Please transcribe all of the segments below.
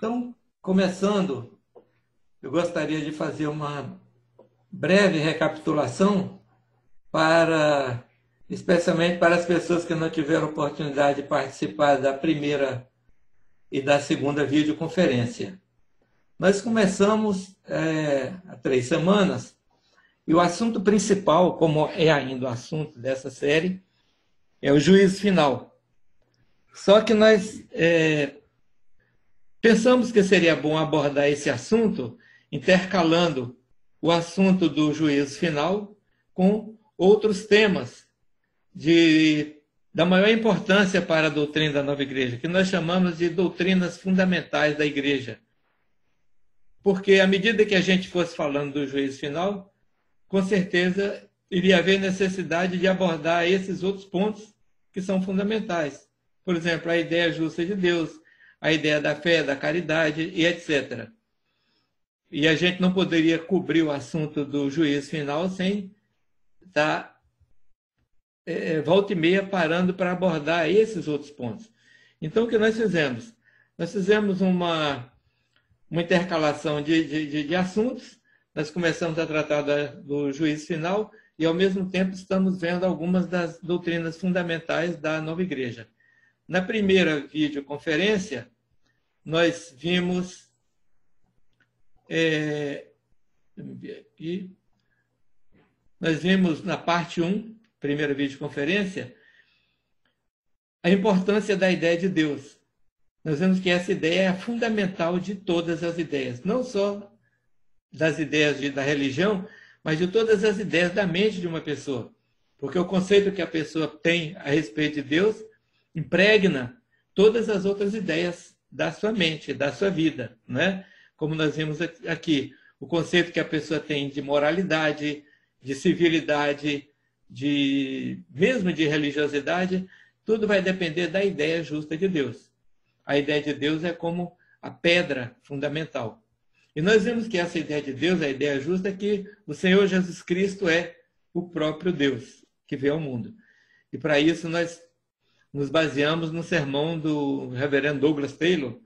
Então, começando, eu gostaria de fazer uma breve recapitulação especialmente para as pessoas que não tiveram oportunidade de participar da primeira e da segunda videoconferência. Nós começamos há 3 semanas e o assunto principal, como é ainda o assunto dessa série, é o juízo final. Só que nós pensamos que seria bom abordar esse assunto intercalando o assunto do juízo final com outros temas da maior importância para a doutrina da nova igreja, que nós chamamos de doutrinas fundamentais da igreja. Porque à medida que a gente fosse falando do juízo final, com certeza iria haver necessidade de abordar esses outros pontos que são fundamentais. Por exemplo, a ideia justa de Deus, a ideia da fé, da caridade e etc. E a gente não poderia cobrir o assunto do juízo final sem estar volta e meia parando para abordar esses outros pontos. Então, o que nós fizemos? Nós fizemos uma intercalação de assuntos. Nós começamos a tratar do juízo final e, ao mesmo tempo, estamos vendo algumas das doutrinas fundamentais da nova igreja. Na primeira videoconferência, nós vimos... nós vimos na parte 1, primeira videoconferência, a importância da ideia de Deus. Nós vemos que essa ideia é fundamental de todas as ideias, não só das ideias da religião, mas de todas as ideias da mente de uma pessoa. Porque o conceito que a pessoa tem a respeito de Deus impregna todas as outras ideias da sua mente, da sua vida, né? Como nós vimos aqui, o conceito que a pessoa tem de moralidade, de civilidade, mesmo de religiosidade, tudo vai depender da ideia justa de Deus. A ideia de Deus é como a pedra fundamental. E nós vimos que essa ideia de Deus, a ideia justa, é que o Senhor Jesus Cristo é o próprio Deus que veio ao mundo. E para isso nós nos baseamos no sermão do reverendo Douglas Taylor,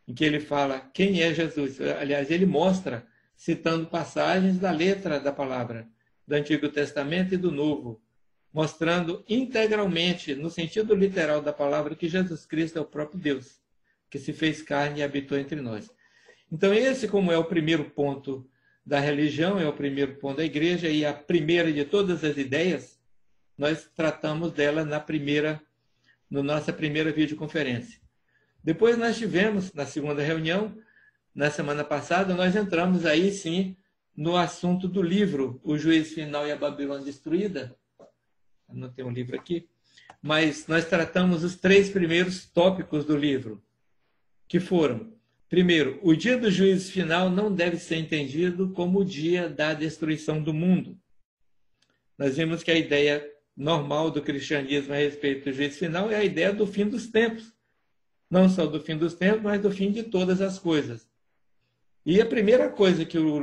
em que ele fala quem é Jesus. Aliás, ele mostra, citando passagens da letra da palavra, do Antigo Testamento e do Novo, mostrando integralmente, no sentido literal da palavra, que Jesus Cristo é o próprio Deus, que se fez carne e habitou entre nós. Então, esse, como é o primeiro ponto da religião, é o primeiro ponto da igreja, e a primeira de todas as ideias, nós tratamos dela na nossa primeira videoconferência. Depois nós tivemos, na segunda reunião, na semana passada, nós entramos aí sim no assunto do livro, O Juízo Final e a Babilônia Destruída. Eu não tenho um livro aqui, mas nós tratamos os 3 primeiros tópicos do livro, que foram: primeiro, o dia do juízo final não deve ser entendido como o dia da destruição do mundo. Nós vimos que a ideia normal do cristianismo a respeito do juízo final é a ideia do fim dos tempos. Não só do fim dos tempos, mas do fim de todas as coisas. E a primeira coisa que o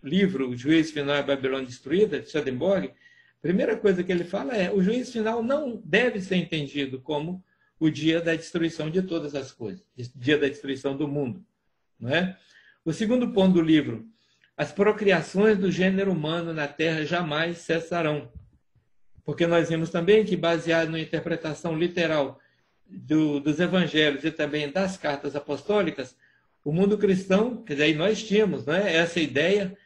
livro O Juízo Final e a Babilônia Destruída, de Swedenborg, a primeira coisa que ele fala é: o juízo final não deve ser entendido como o dia da destruição de todas as coisas, o dia da destruição do mundo. Não é? O segundo ponto do livro: as procriações do gênero humano na Terra jamais cessarão. Porque nós vimos também que, baseado na interpretação literal dos evangelhos e também das cartas apostólicas, o mundo cristão, quer dizer, aí nós tínhamos, né, essa ideia,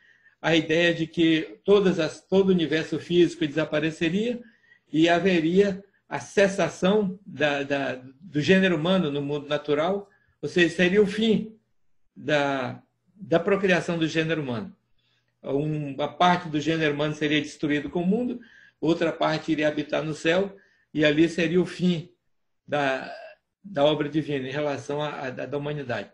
a ideia de que todo o universo físico desapareceria e haveria a cessação do gênero humano no mundo natural, ou seja, seria o fim da procriação do gênero humano. Uma parte do gênero humano seria destruído com o mundo, outra parte iria habitar no céu, e ali seria o fim da obra divina em relação da humanidade.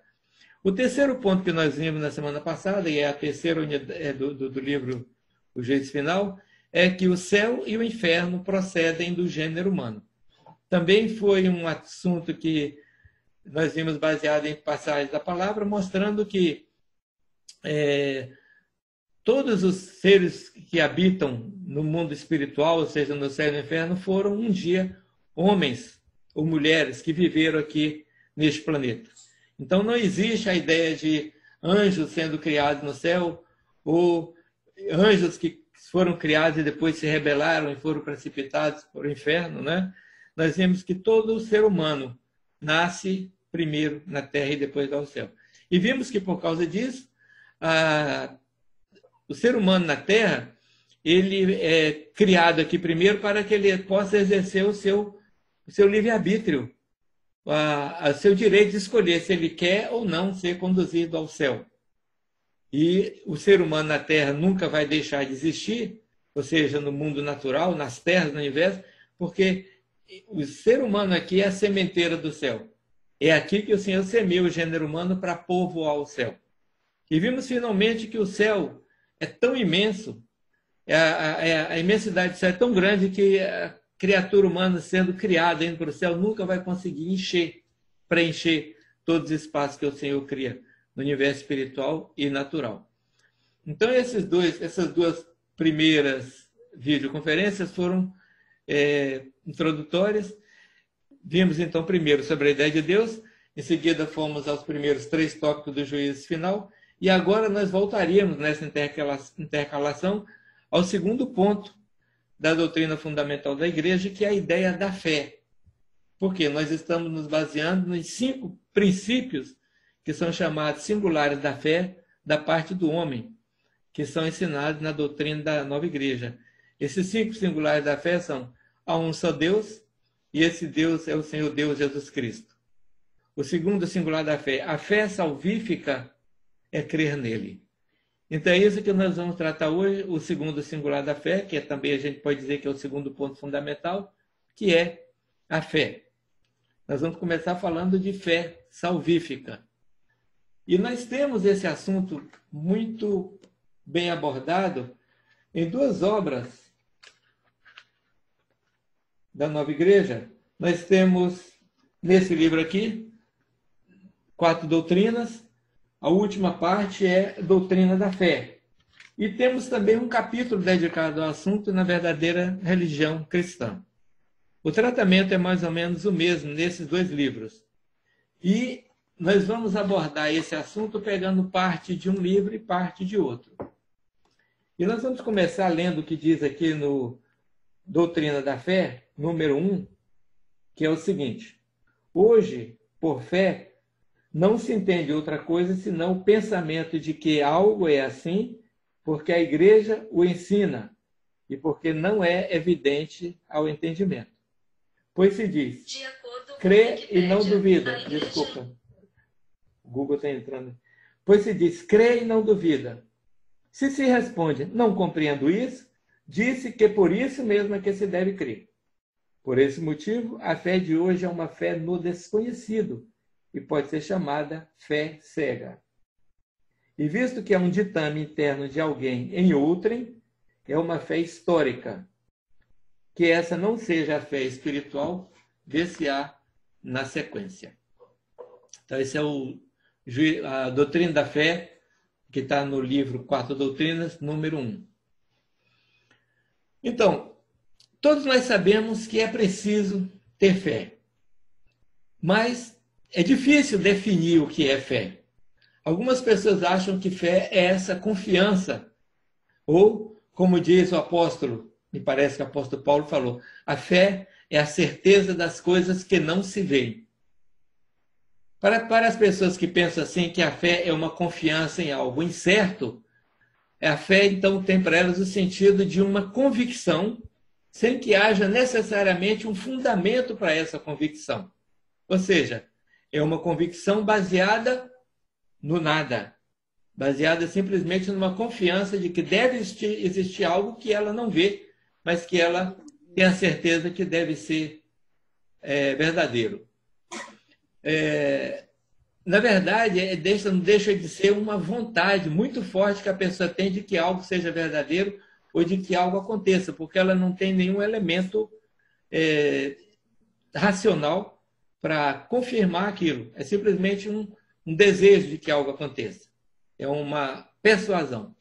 O terceiro ponto que nós vimos na semana passada, e é a terceira unidade do livro O Juízo Final, é que o céu e o inferno procedem do gênero humano. Também foi um assunto que nós vimos baseado em passagens da palavra, mostrando que todos os seres que habitam no mundo espiritual, ou seja, no céu e no inferno, foram um dia homens ou mulheres que viveram aqui neste planeta. Então não existe a ideia de anjos sendo criados no céu, ou anjos que foram criados e depois se rebelaram e foram precipitados para o inferno, né? Nós vemos que todo ser humano nasce primeiro na terra e depois vai ao céu. E vimos que por causa disso, o ser humano na terra, ele é criado aqui primeiro para que ele possa exercer o seu livre-arbítrio, o seu direito de escolher se ele quer ou não ser conduzido ao céu. E o ser humano na terra nunca vai deixar de existir, ou seja, no mundo natural, nas terras, no universo, porque o ser humano aqui é a sementeira do céu. É aqui que o Senhor semeia o gênero humano para povoar o céu. E vimos finalmente que o céu é tão imenso, a imensidade do céu é tão grande que a criatura humana sendo criada indo para o céu nunca vai conseguir preencher todos os espaços que o Senhor cria no universo espiritual e natural. Então essas duas primeiras videoconferências foram introdutórias. Vimos então primeiro sobre a ideia de Deus, em seguida fomos aos primeiros 3 tópicos do juízo final, e agora nós voltaríamos nessa intercalação ao segundo ponto da doutrina fundamental da igreja, que é a ideia da fé. Porque nós estamos nos baseando nos 5 princípios que são chamados singulares da fé da parte do homem, que são ensinados na doutrina da nova igreja. Esses 5 singulares da fé são: há um só Deus, e esse Deus é o Senhor Deus Jesus Cristo. O segundo singular da fé, a fé salvífica é crer nele. Então é isso que nós vamos tratar hoje, o segundo singular da fé, que também a gente pode dizer que é o segundo ponto fundamental, que é a fé. Nós vamos começar falando de fé salvífica. E nós temos esse assunto muito bem abordado em 2 obras da Nova Igreja. Nós temos, nesse livro aqui, 4 doutrinas. A última parte é Doutrina da Fé. E temos também um capítulo dedicado ao assunto na verdadeira religião cristã. O tratamento é mais ou menos o mesmo nesses 2 livros. E nós vamos abordar esse assunto pegando parte de um livro e parte de outro. E nós vamos começar lendo o que diz aqui no Doutrina da Fé, número 1, que é o seguinte: hoje, por fé, não se entende outra coisa senão o pensamento de que algo é assim porque a igreja o ensina e porque não é evidente ao entendimento. Pois se diz, crê e não duvida. Desculpa, o Google está entrando. Pois se diz, crê e não duvida. Se responde, não compreendo isso, disse que por isso mesmo é que se deve crer. Por esse motivo, a fé de hoje é uma fé no desconhecido e pode ser chamada fé cega. E visto que é um ditame interno de alguém em outrem, é uma fé histórica. Que essa não seja a fé espiritual, vê-se-á na sequência. Então, esse é a doutrina da fé, que está no livro 4 Doutrinas, número 1. Então, todos nós sabemos que é preciso ter fé. Mas é difícil definir o que é fé. Algumas pessoas acham que fé é essa confiança. Ou, como diz o apóstolo, me parece que o apóstolo Paulo falou, a fé é a certeza das coisas que não se veem. Para as pessoas que pensam assim, que a fé é uma confiança em algo incerto, a fé, então, tem para elas o sentido de uma convicção, sem que haja necessariamente um fundamento para essa convicção. Ou seja, é uma convicção baseada no nada, baseada simplesmente numa confiança de que deve existir algo que ela não vê, mas que ela tem a certeza que deve ser verdadeiro. Na verdade, não deixa de ser uma vontade muito forte que a pessoa tem de que algo seja verdadeiro ou de que algo aconteça, porque ela não tem nenhum elemento racional para confirmar aquilo. É simplesmente um desejo de que algo aconteça. É uma persuasão.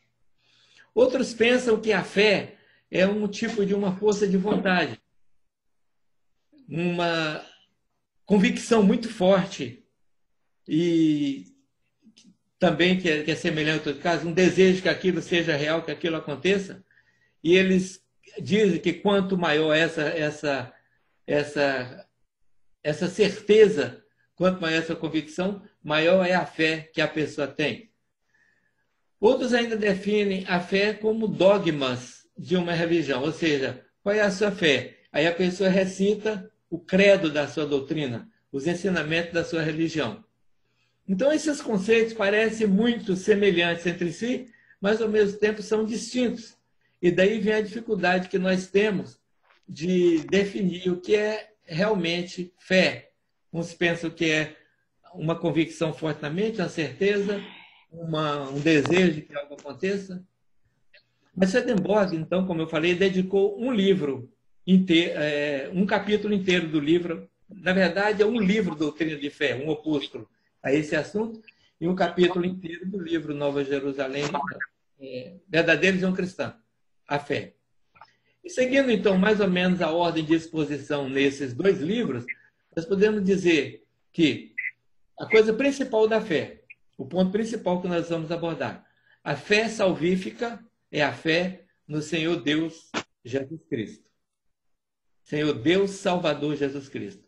Outros pensam que a fé é um tipo de uma força de vontade. Uma convicção muito forte e também, que é semelhante em todo caso, um desejo que aquilo seja real, que aquilo aconteça, e eles dizem que quanto maior essa certeza, quanto maior essa convicção, maior é a fé que a pessoa tem. Outros ainda definem a fé como dogmas de uma religião, ou seja, qual é a sua fé? Aí a pessoa recita o credo da sua doutrina, os ensinamentos da sua religião. Então, esses conceitos parecem muito semelhantes entre si, mas ao mesmo tempo são distintos. E daí vem a dificuldade que nós temos de definir o que é realmente fé. Uns pensam que é uma convicção forte na mente, uma certeza, um desejo de que algo aconteça. Mas Swedenborg, então, como eu falei, dedicou um livro inteiro, um capítulo inteiro do livro. Na verdade, é um livro Doutrina de Fé, um opúsculo a esse assunto, e um capítulo inteiro do livro Nova Jerusalém, Verdadeira Visão Cristã, a Fé. E seguindo, então, mais ou menos a ordem de exposição nesses dois livros, nós podemos dizer que a coisa principal da fé, o ponto principal que nós vamos abordar, a fé salvífica é a fé no Senhor Deus Jesus Cristo. Senhor Deus Salvador Jesus Cristo.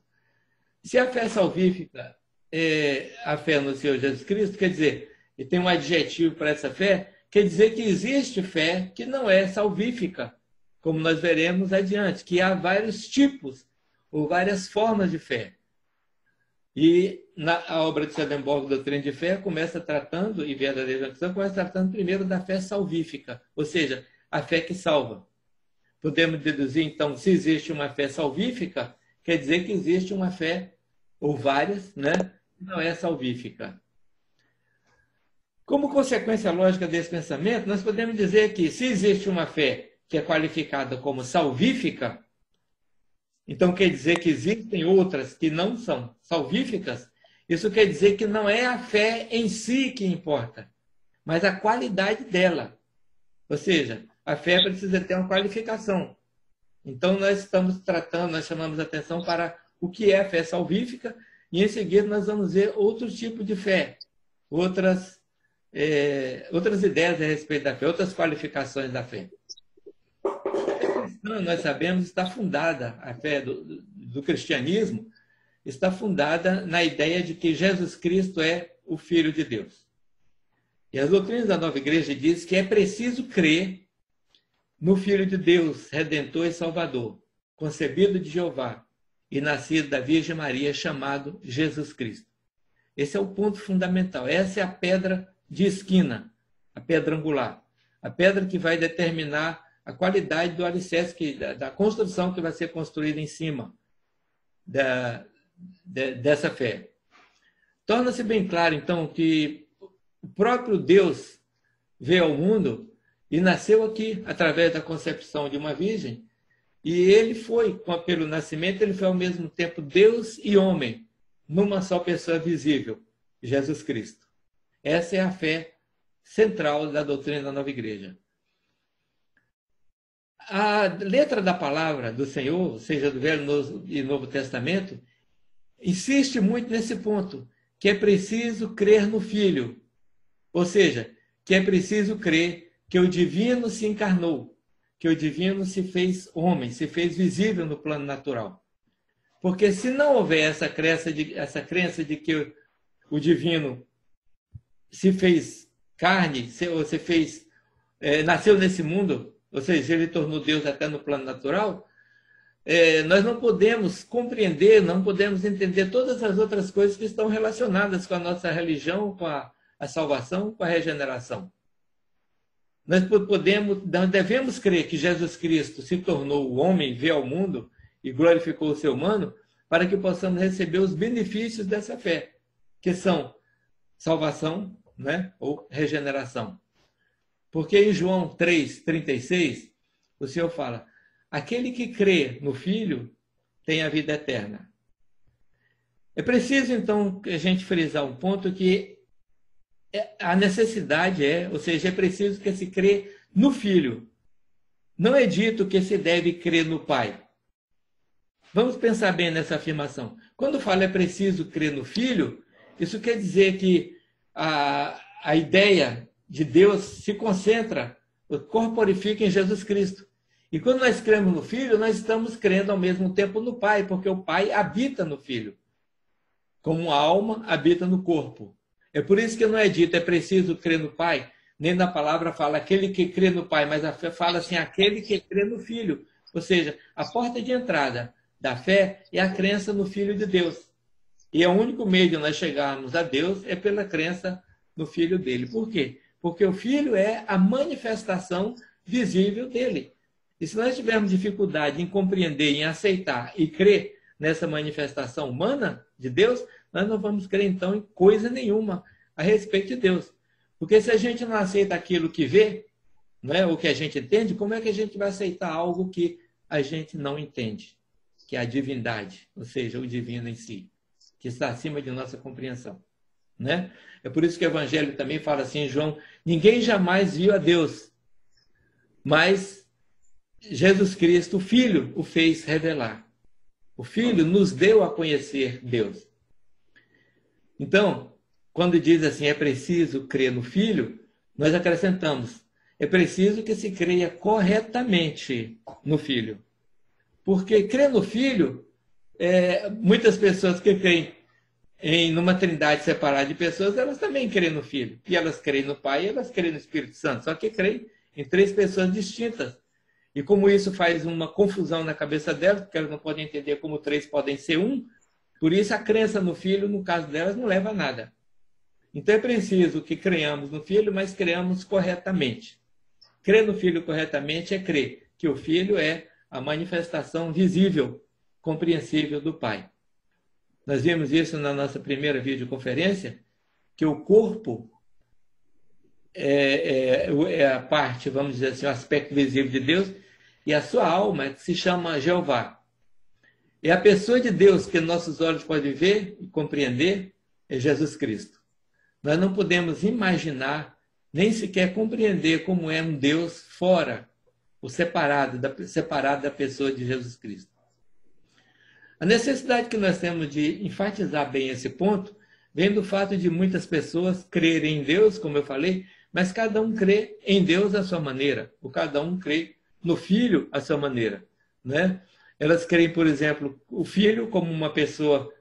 Se a fé salvífica é a fé no Senhor Jesus Cristo, quer dizer, e tem um adjetivo para essa fé, quer dizer que existe fé que não é salvífica, como nós veremos adiante, que há vários tipos ou várias formas de fé. E a obra de Swedenborg, Doutrina de Fé, começa tratando, e Verdadeira Visão, começa tratando primeiro da fé salvífica, ou seja, a fé que salva. Podemos deduzir, então, se existe uma fé salvífica, quer dizer que existe uma fé, ou várias, né, que não é salvífica. Como consequência lógica desse pensamento, nós podemos dizer que se existe uma fé que é qualificada como salvífica, então quer dizer que existem outras que não são salvíficas, isso quer dizer que não é a fé em si que importa, mas a qualidade dela. Ou seja, a fé precisa ter uma qualificação. Então nós estamos tratando, nós chamamos a atenção para o que é a fé salvífica, e em seguida nós vamos ver outros tipos de fé, outras ideias a respeito da fé, outras qualificações da fé. Nós sabemos, está fundada, a fé do cristianismo está fundada na ideia de que Jesus Cristo é o Filho de Deus. E as doutrinas da Nova Igreja dizem que é preciso crer no Filho de Deus, Redentor e Salvador, concebido de Jeová e nascido da Virgem Maria, chamado Jesus Cristo. Esse é o ponto fundamental, essa é a pedra de esquina, a pedra angular, a pedra que vai determinar a qualidade do alicerce, da construção que vai ser construída em cima dessa fé. Torna-se bem claro, então, que o próprio Deus veio ao mundo e nasceu aqui, através da concepção de uma virgem, e ele foi, pelo nascimento, ele foi ao mesmo tempo Deus e homem, numa só pessoa visível, Jesus Cristo. Essa é a fé central da doutrina da Nova Igreja. A letra da palavra do Senhor, seja do Velho e Novo Testamento, insiste muito nesse ponto, que é preciso crer no Filho. Ou seja, que é preciso crer que o divino se encarnou, que o divino se fez homem, se fez visível no plano natural. Porque se não houver essa crença de que o divino se fez carne, nasceu nesse mundo, ou seja, ele tornou Deus até no plano natural, nós não podemos compreender, não podemos entender todas as outras coisas que estão relacionadas com a nossa religião, com a salvação, com a regeneração. Nós devemos crer que Jesus Cristo se tornou o homem, veio ao mundo e glorificou o ser humano, para que possamos receber os benefícios dessa fé, que são salvação, né, ou regeneração. Porque em João 3,36, o Senhor fala: aquele que crê no Filho tem a vida eterna. É preciso, então, que a gente frisar um ponto que a necessidade ou seja, é preciso que se crê no Filho. Não é dito que se deve crer no Pai. Vamos pensar bem nessa afirmação. Quando fala é preciso crer no Filho, Isso quer dizer que a ideia de Deus se concentra, corporifica em Jesus Cristo. E quando nós cremos no Filho, nós estamos crendo ao mesmo tempo no Pai, porque o Pai habita no Filho, como a alma habita no corpo. É por isso que não é dito, é preciso crer no Pai, nem na palavra fala aquele que crê no Pai, mas a fé fala assim, aquele que crê no Filho. Ou seja, a porta de entrada da fé é a crença no Filho de Deus. E é o único meio de nós chegarmos a Deus é pela crença no Filho dele. Por quê? Porque o Filho é a manifestação visível dele. E se nós tivermos dificuldade em compreender, em aceitar e crer nessa manifestação humana de Deus, nós não vamos crer então em coisa nenhuma a respeito de Deus. Porque se a gente não aceita aquilo que vê, não é, o que a gente entende, como é que a gente vai aceitar algo que a gente não entende? Que é a divindade, ou seja, o divino em si, que está acima de nossa compreensão. Né? É por isso que o Evangelho também fala assim, João, ninguém jamais viu a Deus, mas Jesus Cristo, o Filho, o fez revelar. O Filho nos deu a conhecer Deus. Então, quando diz assim, é preciso crer no Filho, nós acrescentamos, é preciso que se creia corretamente no Filho. Porque crer no Filho, muitas pessoas que creem numa trindade separada de pessoas, elas também creem no Filho. E elas creem no Pai e elas creem no Espírito Santo, só que creem em três pessoas distintas. E como isso faz uma confusão na cabeça delas, porque elas não podem entender como três podem ser um, por isso a crença no Filho, no caso delas, não leva a nada. Então é preciso que creiamos no Filho, mas creiamos corretamente. Crer no Filho corretamente é crer que o Filho é a manifestação visível, compreensível do Pai. Nós vimos isso na nossa primeira videoconferência, que o corpo é a parte, vamos dizer assim, o aspecto visível de Deus, e a sua alma, que se chama Jeová. E a pessoa de Deus que nossos olhos podem ver e compreender é Jesus Cristo. Nós não podemos imaginar, nem sequer compreender como é um Deus fora, separado da pessoa de Jesus Cristo. A necessidade que nós temos de enfatizar bem esse ponto vem do fato de muitas pessoas crerem em Deus, como eu falei, mas cada um crê em Deus à sua maneira, ou cada um crê no Filho à sua maneira. Né? Elas creem, por exemplo, o Filho como uma pessoa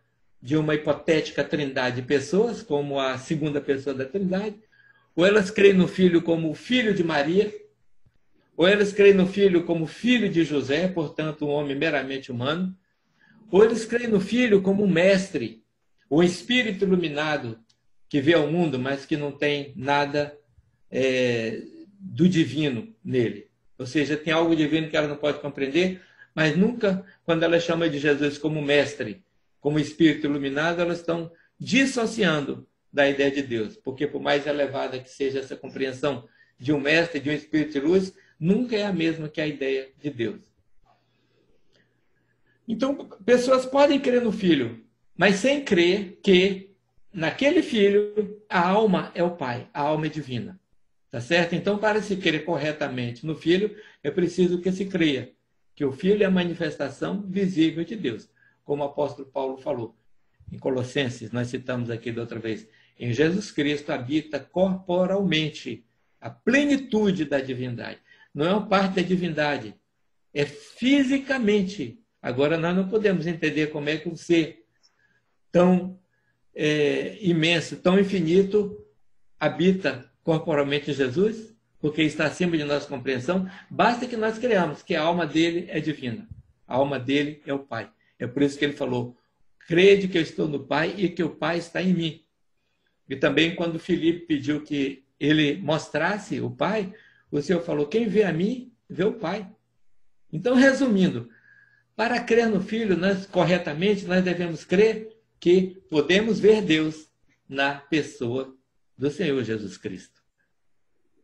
de uma hipotética trindade de pessoas, como a segunda pessoa da trindade, ou elas creem no Filho como o filho de Maria, ou elas creem no Filho como filho de José, portanto um homem meramente humano, ou eles creem no Filho como um mestre, o espírito iluminado que vê ao mundo, mas que não tem nada do divino nele. Ou seja, tem algo divino que ela não pode compreender, mas nunca, quando ela chama de Jesus como mestre, como espírito iluminado, elas estão dissociando da ideia de Deus. Porque por mais elevada que seja essa compreensão de um mestre, de um espírito de luz, nunca é a mesma que a ideia de Deus. Então, pessoas podem crer no Filho, mas sem crer que naquele Filho a alma é o Pai, a alma é divina. Tá certo? Então, para se crer corretamente no Filho, é preciso que se creia que o Filho é a manifestação visível de Deus. Como o apóstolo Paulo falou em Colossenses, nós citamos aqui da outra vez, em Jesus Cristo habita corporalmente a plenitude da divindade. Não é uma parte da divindade, é fisicamente. Agora, nós não podemos entender como é que um ser tão imenso, tão infinito, habita corporalmente em Jesus, porque está acima de nossa compreensão. Basta que nós creamos que a alma dele é divina. A alma dele é o Pai. É por isso que ele falou, crede que eu estou no Pai e que o Pai está em mim. E também quando Filipe pediu que ele mostrasse o Pai, o Senhor falou, quem vê a mim, vê o Pai. Então, resumindo, para crer no Filho, corretamente, nós devemos crer que podemos ver Deus na pessoa do Senhor Jesus Cristo.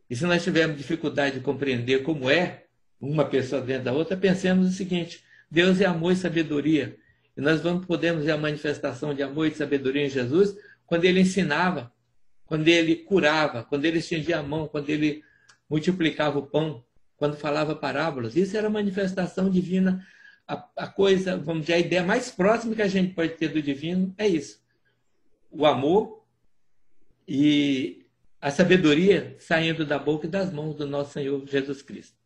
E se nós tivermos dificuldade de compreender como é uma pessoa dentro da outra, pensemos o seguinte, Deus é amor e sabedoria. E nós podemos ver a manifestação de amor e de sabedoria em Jesus quando ele ensinava, quando ele curava, quando ele estendia a mão, quando ele multiplicava o pão, quando falava parábolas. Isso era a manifestação divina. A coisa, vamos dizer, a ideia mais próxima que a gente pode ter do divino é isso. o amor e a sabedoria saindo da boca e das mãos do nosso Senhor Jesus Cristo.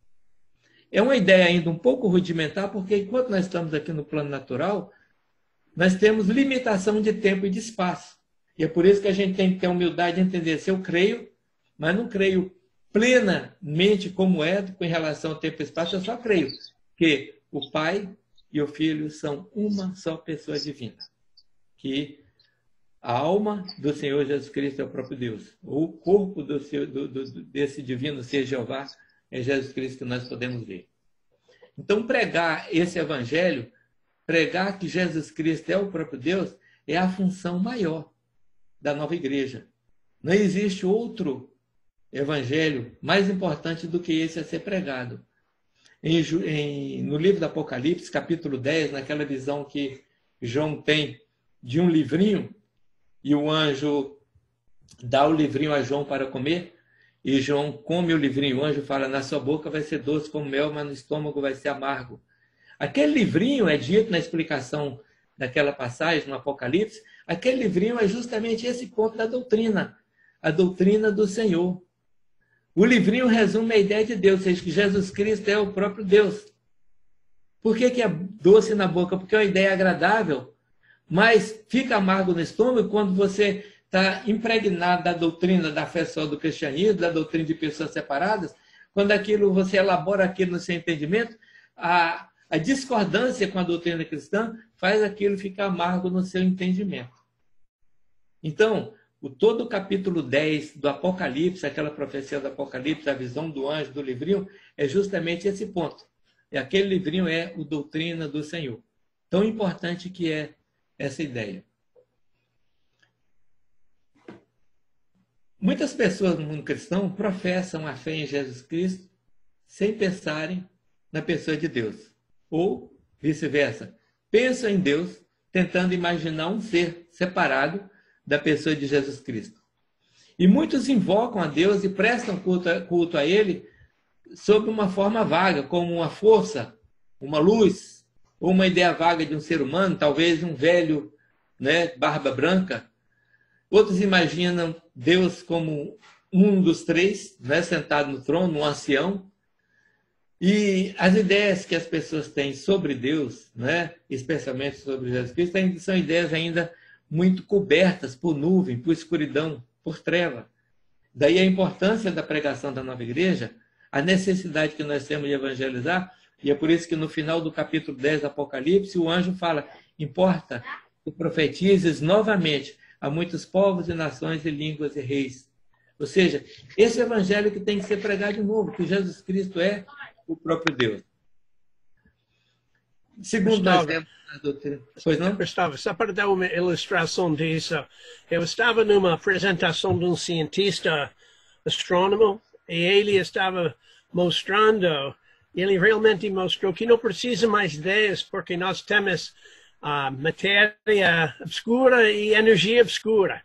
É uma ideia ainda um pouco rudimentar, porque enquanto nós estamos aqui no plano natural, nós temos limitação de tempo e de espaço. E é por isso que a gente tem que ter a humildade de entender se eu creio, mas não creio plenamente como é com relação ao tempo e espaço, eu só creio que o Pai e o Filho são uma só pessoa divina. Que a alma do Senhor Jesus Cristo é o próprio Deus. O corpo desse divino ser Jeová é Jesus Cristo que nós podemos ver. Então, pregar esse evangelho, pregar que Jesus Cristo é o próprio Deus, é a função maior da nova igreja. Não existe outro evangelho mais importante do que esse a ser pregado. No livro do Apocalipse, capítulo 10, naquela visão que João tem de um livrinho, e o anjo dá o livrinho a João para comer, e João come o livrinho. O anjo fala, na sua boca vai ser doce como mel, mas no estômago vai ser amargo. Aquele livrinho é dito na explicação daquela passagem no Apocalipse, aquele livrinho é justamente esse ponto da doutrina, a doutrina do Senhor. O livrinho resume a ideia de Deus, ou seja, que Jesus Cristo é o próprio Deus. Por que é doce na boca? Porque é uma ideia agradável, mas fica amargo no estômago quando você está impregnado da doutrina da fé só do cristianismo, da doutrina de pessoas separadas, quando você elabora aquilo no seu entendimento, a discordância com a doutrina cristã faz aquilo ficar amargo no seu entendimento. Então, todo o capítulo 10 do Apocalipse, aquela profecia do Apocalipse, a visão do anjo, do livrinho, é justamente esse ponto. E aquele livrinho é a doutrina do Senhor. Tão importante que é essa ideia. Muitas pessoas no mundo cristão professam a fé em Jesus Cristo sem pensarem na pessoa de Deus. Ou vice-versa. Pensam em Deus tentando imaginar um ser separado da pessoa de Jesus Cristo. E muitos invocam a Deus e prestam culto a Ele sob uma forma vaga, como uma força, uma luz, ou uma ideia vaga de um ser humano, talvez um velho, barba branca. Outros imaginam Deus como um dos três, sentado no trono, um ancião. E as ideias que as pessoas têm sobre Deus, especialmente sobre Jesus Cristo, são ideias ainda muito cobertas por nuvem, por escuridão, por treva. Daí a importância da pregação da nova igreja, a necessidade que nós temos de evangelizar, e é por isso que no final do capítulo 10 do Apocalipse, o anjo fala, importa que profetizes novamente a muitos povos e nações e línguas e reis. Ou seja, esse evangelho que tem que ser pregado de novo, que Jesus Cristo é o próprio Deus. Segundo nós vemos na doutrina. Pois não? Gustavo, só para dar uma ilustração disso, eu estava numa apresentação de um cientista astrônomo e ele estava mostrando, ele realmente mostrou que não precisa mais ideias porque nós temos matéria obscura e energia obscura.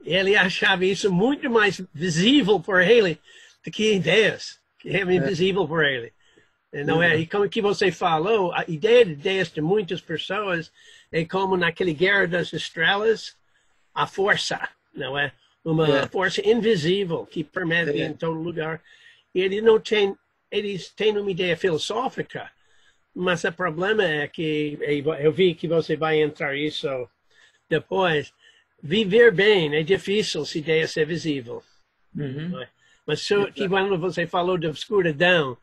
Ele achava isso muito mais visível por ele do que ideias, que é invisível por ele. Não é? E como que você falou, a ideia de ideias de muitas pessoas é como naquele Guerra das Estrelas, a força, não é? Uma força invisível que permite em todo lugar. E eles têm uma ideia filosófica, mas o problema é que, eu vi que você vai entrar isso depois, viver bem é difícil se a ideia ser visível. Uhum. Mas que quando você falou de escuridão,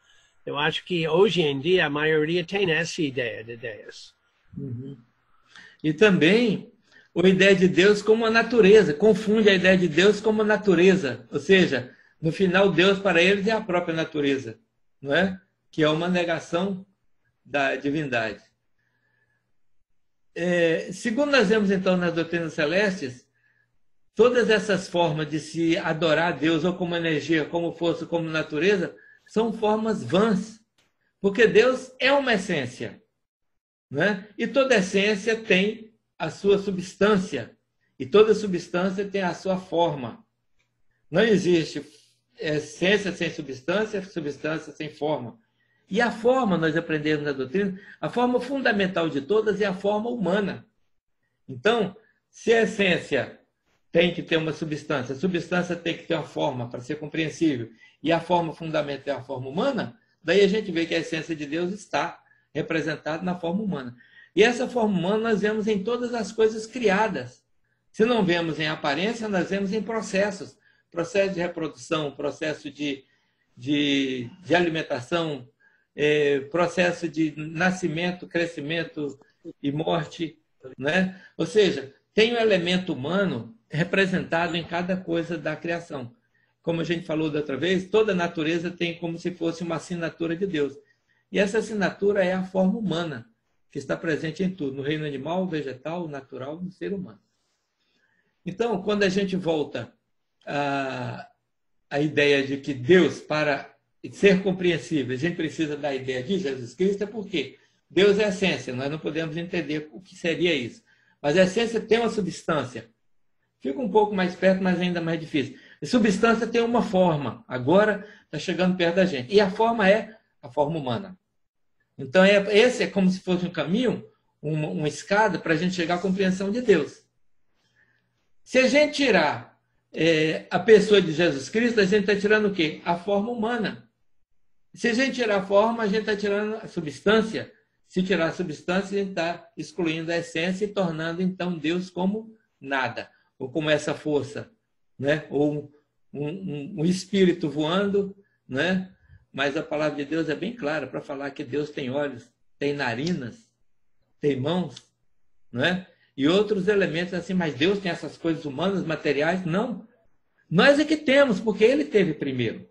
eu acho que hoje em dia a maioria tem essa ideia de ideias. Uhum. E também a ideia de Deus como a natureza, confunde a ideia de Deus como a natureza. Ou seja, no final Deus para eles é a própria natureza, não é? Que é uma negação da divindade. Segundo nós vemos então nas doutrinas celestes, todas essas formas de se adorar a Deus ou como energia, como força, como natureza, são formas vãs, porque Deus é uma essência, né? E toda essência tem a sua substância, e toda substância tem a sua forma. Não existe essência sem substância, substância sem forma. E a forma, nós aprendemos na doutrina, a forma fundamental de todas é a forma humana. Então, se a essência tem que ter uma substância, a substância tem que ter uma forma para ser compreensível, e a forma fundamental é a forma humana, daí a gente vê que a essência de Deus está representada na forma humana. E essa forma humana nós vemos em todas as coisas criadas. Se não vemos em aparência, nós vemos em processos. Processo de reprodução, processo de alimentação, processo de nascimento, crescimento e morte, né? Ou seja, tem um elemento humano representado em cada coisa da criação. Como a gente falou da outra vez, toda a natureza tem como se fosse uma assinatura de Deus. E essa assinatura é a forma humana, que está presente em tudo, no reino animal, vegetal, natural, no ser humano. Então, quando a gente volta à ideia de que Deus, para ser compreensível, a gente precisa da ideia de Jesus Cristo, é porque Deus é a essência, nós não podemos entender o que seria isso. Mas a essência tem uma substância. Fica um pouco mais perto, mas ainda mais difícil. A substância tem uma forma, agora está chegando perto da gente. E a forma é a forma humana. Então, esse é como se fosse um caminho, uma escada para a gente chegar à compreensão de Deus. Se a gente tirar a pessoa de Jesus Cristo, a gente está tirando o quê? A forma humana. Se a gente tirar a forma, a gente está tirando a substância. Se tirar a substância, a gente está excluindo a essência e tornando, então, Deus como nada. Ou como essa força, né? Ou um espírito voando, né? Mas a palavra de Deus é bem clara para falar que Deus tem olhos, tem narinas, tem mãos, né? E outros elementos assim, mas Deus tem essas coisas humanas, materiais? Não. Nós é que temos, porque Ele teve primeiro.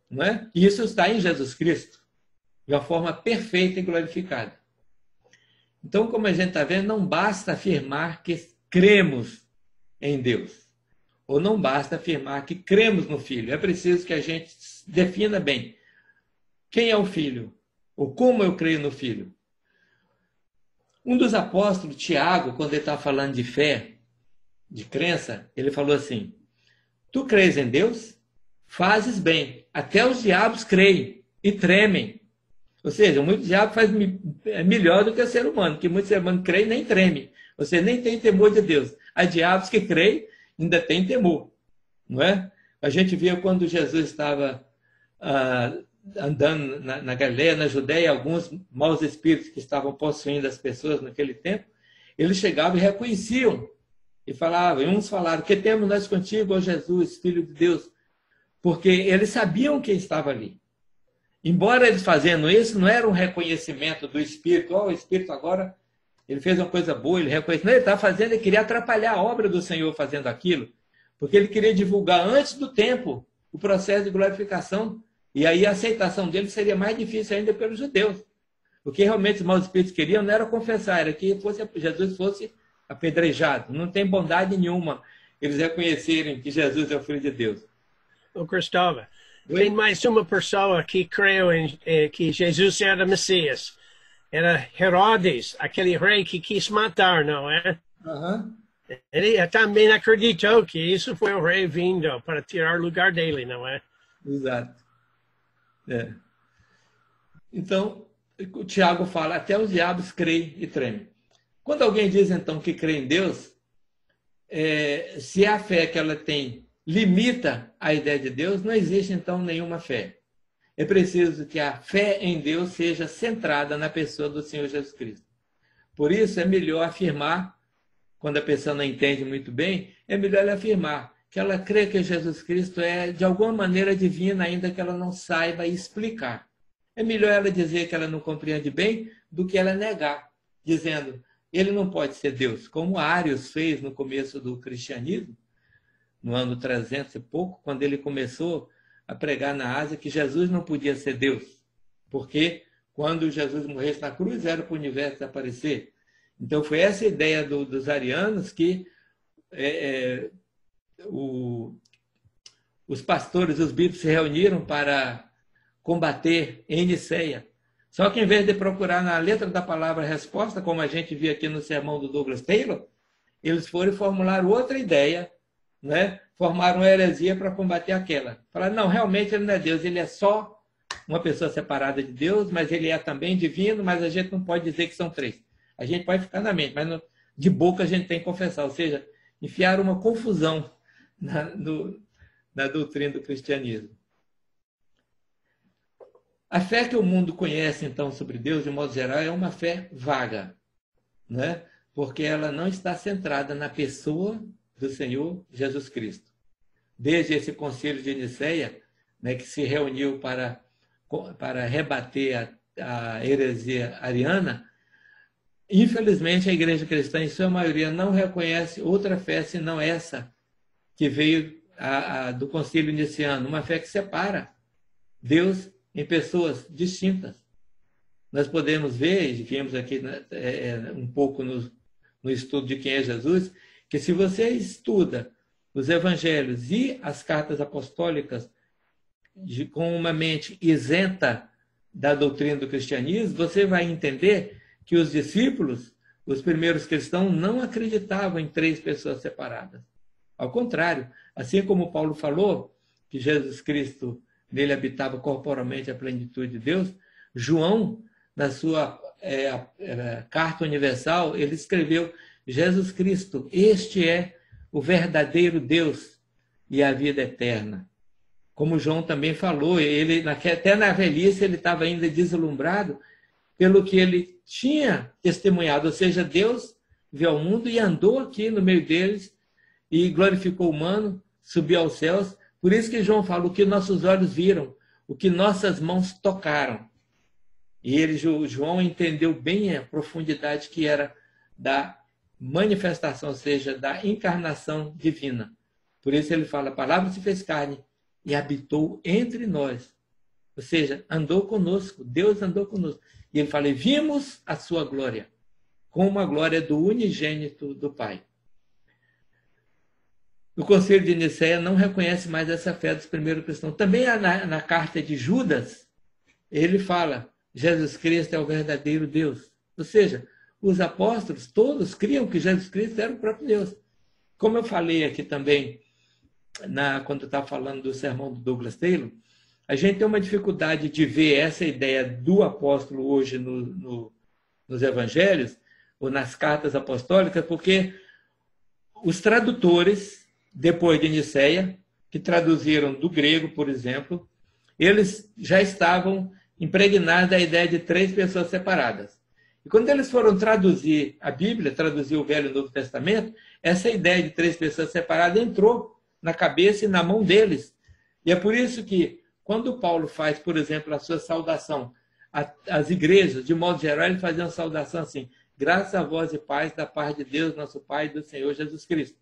Não é? E isso está em Jesus Cristo, de uma forma perfeita e glorificada. Então, como a gente está vendo, não basta afirmar que cremos em Deus. Ou não basta afirmar que cremos no Filho. É preciso que a gente defina bem quem é o Filho, ou como eu creio no Filho. Um dos apóstolos, Tiago, quando ele está falando de fé, de crença, ele falou assim: tu crês em Deus? Fazes bem. Até os diabos creem e tremem. Ou seja, muito diabo faz melhor do que o ser humano, que muito ser humano crê e nem treme. Ou seja, nem tem temor de Deus. Há diabos que creem e ainda têm temor. Não é? A gente via quando Jesus estava andando na Galileia, na Judéia, alguns maus espíritos que estavam possuindo as pessoas naquele tempo, eles chegavam e reconheciam. E falavam, e uns falaram: que temos nós contigo, ó Jesus, Filho de Deus? Porque eles sabiam quem estava ali. Embora eles fazendo isso, não era um reconhecimento do Espírito. O Espírito agora, ele fez uma coisa boa, ele reconheceu. Não, ele estava fazendo, ele queria atrapalhar a obra do Senhor fazendo aquilo. Porque ele queria divulgar antes do tempo o processo de glorificação. E aí a aceitação dele seria mais difícil ainda pelos judeus. O que realmente os maus espíritos queriam não era confessar, era que Jesus fosse apedrejado. Não tem bondade nenhuma eles reconhecerem que Jesus é o Filho de Deus. Ô, Cristóvão, tem mais uma pessoa que creu que Jesus era Messias. Era Herodes, aquele rei que quis matar, não é? Ele também acreditou que isso foi o rei vindo para tirar o lugar dele, não é? Exato. Então, o Tiago fala, até os diabos creem e tremem. Quando alguém diz, então, que crê em Deus, se a fé que ela tem limita a ideia de Deus, não existe, então, nenhuma fé. É preciso que a fé em Deus seja centrada na pessoa do Senhor Jesus Cristo. Por isso, é melhor afirmar, quando a pessoa não entende muito bem, é melhor ela afirmar que ela crê que Jesus Cristo é, de alguma maneira, divino, ainda que ela não saiba explicar. É melhor ela dizer que ela não compreende bem do que ela negar, dizendo, ele não pode ser Deus, como Arius fez no começo do cristianismo, no ano 300 e pouco, quando ele começou a pregar na Ásia que Jesus não podia ser Deus, porque quando Jesus morresse na cruz era para o universo desaparecer. Então foi essa ideia dos arianos que os pastores, os bispos se reuniram para combater em Niceia. Só que em vez de procurar na letra da palavra a resposta, como a gente viu aqui no sermão do Douglas Taylor, eles foram formular outra ideia, né? Formaram uma heresia para combater aquela. Falaram, não, realmente ele não é Deus, ele é só uma pessoa separada de Deus, mas ele é também divino, mas a gente não pode dizer que são três. A gente pode ficar na mente, mas de boca a gente tem que confessar, ou seja, enfiaram uma confusão na doutrina do cristianismo. A fé que o mundo conhece, então, sobre Deus, de modo geral, é uma fé vaga, né? Porque ela não está centrada na pessoa do Senhor Jesus Cristo. Desde esse concílio de Nicéia, né, que se reuniu para rebater a heresia ariana, infelizmente a igreja cristã, em sua maioria, não reconhece outra fé senão essa que veio do concílio niceno, uma fé que separa Deus em pessoas distintas. Nós podemos ver, e vimos aqui um pouco no estudo de quem é Jesus, que se você estuda os evangelhos e as cartas apostólicas com uma mente isenta da doutrina do cristianismo, você vai entender que os discípulos, os primeiros cristãos, não acreditavam em 3 pessoas separadas. Ao contrário, assim como Paulo falou que Jesus Cristo, nele habitava corporalmente a plenitude de Deus, João, na sua carta universal, ele escreveu: Jesus Cristo, este é o verdadeiro Deus e a vida eterna. Como João também falou, ele até na velhice ele estava ainda deslumbrado pelo que ele tinha testemunhado, ou seja, Deus veio ao mundo e andou aqui no meio deles e glorificou o humano, subiu aos céus. Por isso que João fala: o que nossos olhos viram, o que nossas mãos tocaram. E João entendeu bem a profundidade que era da manifestação, ou seja, da encarnação divina. Por isso ele fala: a palavra se fez carne e habitou entre nós. Ou seja, andou conosco, Deus andou conosco. E ele fala: e vimos a sua glória, como a glória do unigênito do Pai. O Concílio de Nicéia não reconhece mais essa fé dos primeiros cristãos. Também na carta de Judas, ele fala: Jesus Cristo é o verdadeiro Deus. Ou seja, os apóstolos todos criam que Jesus Cristo era o próprio Deus. Como eu falei aqui também, quando eu estava falando do sermão do Douglas Taylor, a gente tem uma dificuldade de ver essa ideia do apóstolo hoje nos evangelhos, ou nas cartas apostólicas, porque os tradutores, depois de Nicéia, que traduziram do grego, por exemplo, eles já estavam impregnados da ideia de 3 pessoas separadas. E quando eles foram traduzir a Bíblia, traduzir o Velho e o Novo Testamento, essa ideia de 3 pessoas separadas entrou na cabeça e na mão deles. E é por isso que, quando Paulo faz, por exemplo, a sua saudação às igrejas, de modo geral, ele fazia uma saudação assim: graças a vós e paz da parte de Deus, nosso Pai, e do Senhor Jesus Cristo.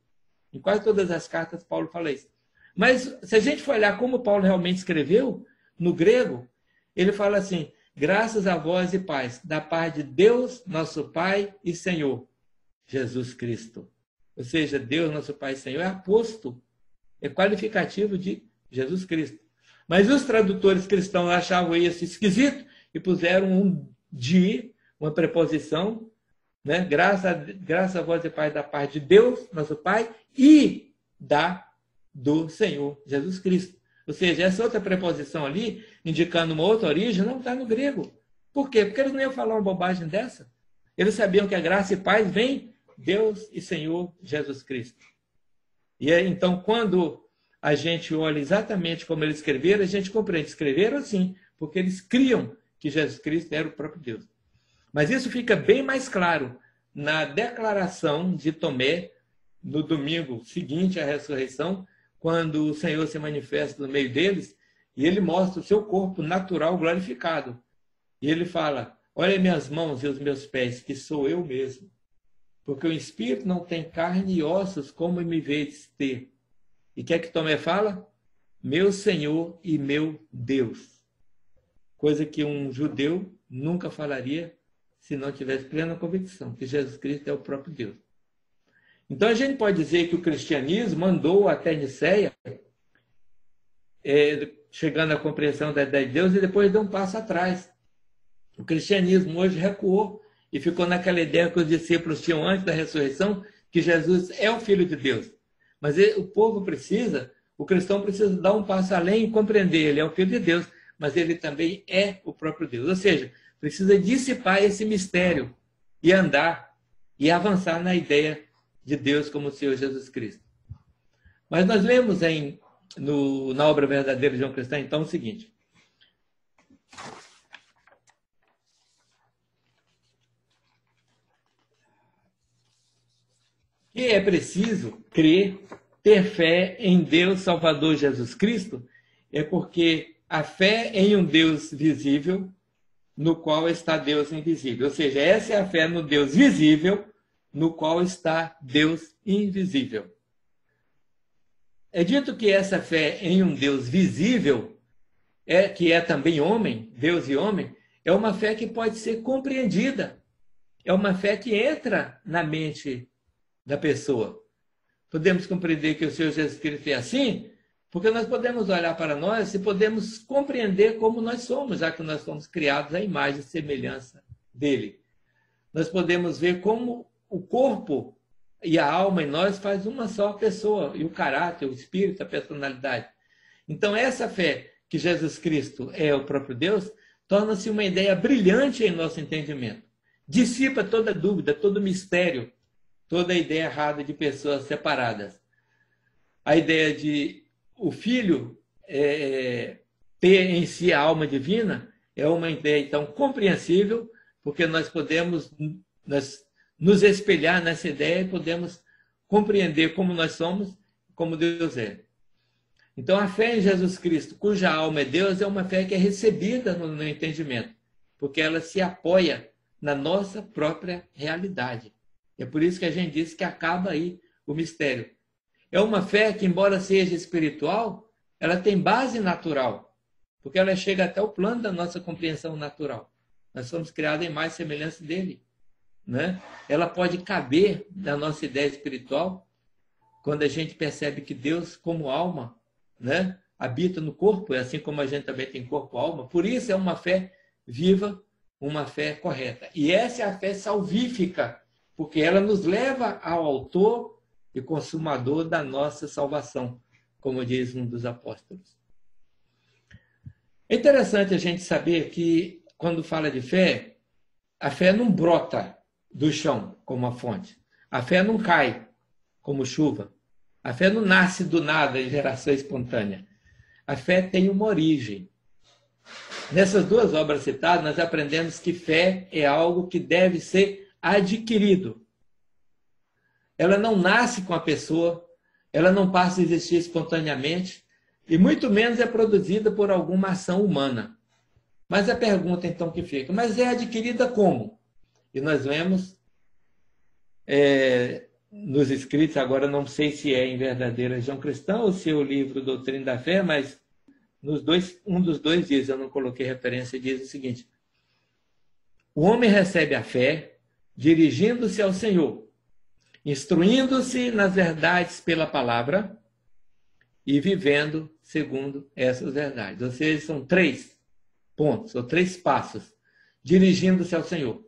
Em quase todas as cartas, Paulo fala isso. Mas, se a gente for olhar como Paulo realmente escreveu, no grego, ele fala assim: graças a vós e paz, da parte de Deus, nosso Pai e Senhor, Jesus Cristo. Ou seja, Deus, nosso Pai e Senhor, é aposto, é qualificativo de Jesus Cristo. Mas os tradutores cristãos achavam isso esquisito e puseram uma preposição, né? Graças a vós e paz da parte de Deus, nosso Pai, e do Senhor Jesus Cristo. Ou seja, essa outra preposição ali, indicando uma outra origem, não está no grego. Por quê? Porque eles não iam falar uma bobagem dessa. Eles sabiam que a graça e paz vem Deus e Senhor Jesus Cristo. E aí, então, quando a gente olha exatamente como eles escreveram, a gente compreende. Escreveram assim, porque eles criam que Jesus Cristo era o próprio Deus. Mas isso fica bem mais claro na declaração de Tomé, no domingo seguinte à ressurreição, quando o Senhor se manifesta no meio deles, e ele mostra o seu corpo natural glorificado. E ele fala: olha minhas mãos e os meus pés, que sou eu mesmo. Porque o Espírito não tem carne e ossos, como me vês ter. E o que é que Tomé fala? Meu Senhor e meu Deus. Coisa que um judeu nunca falaria se não tivesse plena convicção que Jesus Cristo é o próprio Deus. Então, a gente pode dizer que o cristianismo andou até Nicéia, chegando à compreensão da ideia de Deus, e depois deu um passo atrás. O cristianismo hoje recuou e ficou naquela ideia que os discípulos tinham antes da ressurreição, que Jesus é o Filho de Deus. Mas o cristão precisa dar um passo além e compreender: ele é o Filho de Deus, mas ele também é o próprio Deus. Ou seja, precisa dissipar esse mistério e andar e avançar na ideia de Deus como o Senhor Jesus Cristo. Mas nós lemos na obra verdadeira de João Cristão, então, o seguinte: que é preciso crer, ter fé em Deus Salvador Jesus Cristo, é porque a fé em um Deus visível, no qual está Deus invisível. Ou seja, essa é a fé no Deus visível, no qual está Deus invisível. É dito que essa fé em um Deus visível, que é também homem, Deus e homem, é uma fé que pode ser compreendida. É uma fé que entra na mente da pessoa. Podemos compreender que o Senhor Jesus Cristo é assim, porque nós podemos olhar para nós e podemos compreender como nós somos, já que nós somos criados à imagem e semelhança dele. Nós podemos ver como o corpo e a alma em nós faz uma só pessoa, e o caráter, o espírito, a personalidade. Então, essa fé que Jesus Cristo é o próprio Deus, torna-se uma ideia brilhante em nosso entendimento. Dissipa toda dúvida, todo mistério, toda a ideia errada de pessoas separadas. A ideia de o Filho ter em si a alma divina é uma ideia, então, compreensível, porque nós podemos nos espelhar nessa ideia e podemos compreender como nós somos, como Deus é. Então, a fé em Jesus Cristo, cuja alma é Deus, é uma fé que é recebida no entendimento, porque ela se apoia na nossa própria realidade. É por isso que a gente diz que acaba aí o mistério. É uma fé que, embora seja espiritual, ela tem base natural, porque ela chega até o plano da nossa compreensão natural. Nós somos criados em mais semelhança dele, né? Ela pode caber na nossa ideia espiritual quando a gente percebe que Deus, como alma, né, habita no corpo, assim como a gente também tem corpo e alma. Por isso é uma fé viva, uma fé correta. E essa é a fé salvífica, porque ela nos leva ao autor e consumador da nossa salvação, como diz um dos apóstolos. É interessante a gente saber que, quando fala de fé, a fé não brota do chão como a fonte. A fé não cai como chuva. A fé não nasce do nada em geração espontânea. A fé tem uma origem. Nessas duas obras citadas, nós aprendemos que fé é algo que deve ser adquirido. Ela não nasce com a pessoa, ela não passa a existir espontaneamente, e muito menos é produzida por alguma ação humana. Mas a pergunta, então, que fica, mas é adquirida como? E nós vemos nos escritos, agora não sei se é em Verdadeira Religião Cristã ou se é o livro Doutrina da Fé, mas um dos dois diz, eu não coloquei referência, diz o seguinte: o homem recebe a fé dirigindo-se ao Senhor, instruindo-se nas verdades pela palavra e vivendo segundo essas verdades. Ou seja, são 3 pontos, ou 3 passos, dirigindo-se ao Senhor.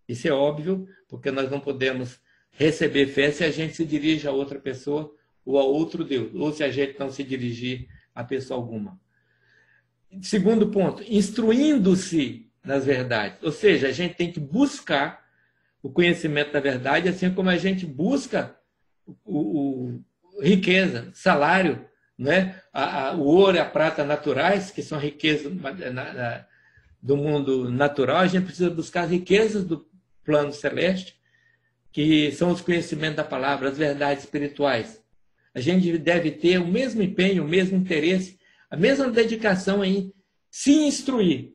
Isso é óbvio, porque nós não podemos receber fé se a gente se dirige a outra pessoa ou a outro Deus, ou se a gente não se dirigir a pessoa alguma. Segundo ponto, instruindo-se nas verdades. Ou seja, a gente tem que buscar o conhecimento da verdade, assim como a gente busca riqueza, salário, né? O ouro e a prata naturais, que são riquezas do mundo natural, a gente precisa buscar as riquezas do plano celeste, que são os conhecimentos da palavra, as verdades espirituais. A gente deve ter o mesmo empenho, o mesmo interesse, a mesma dedicação em se instruir.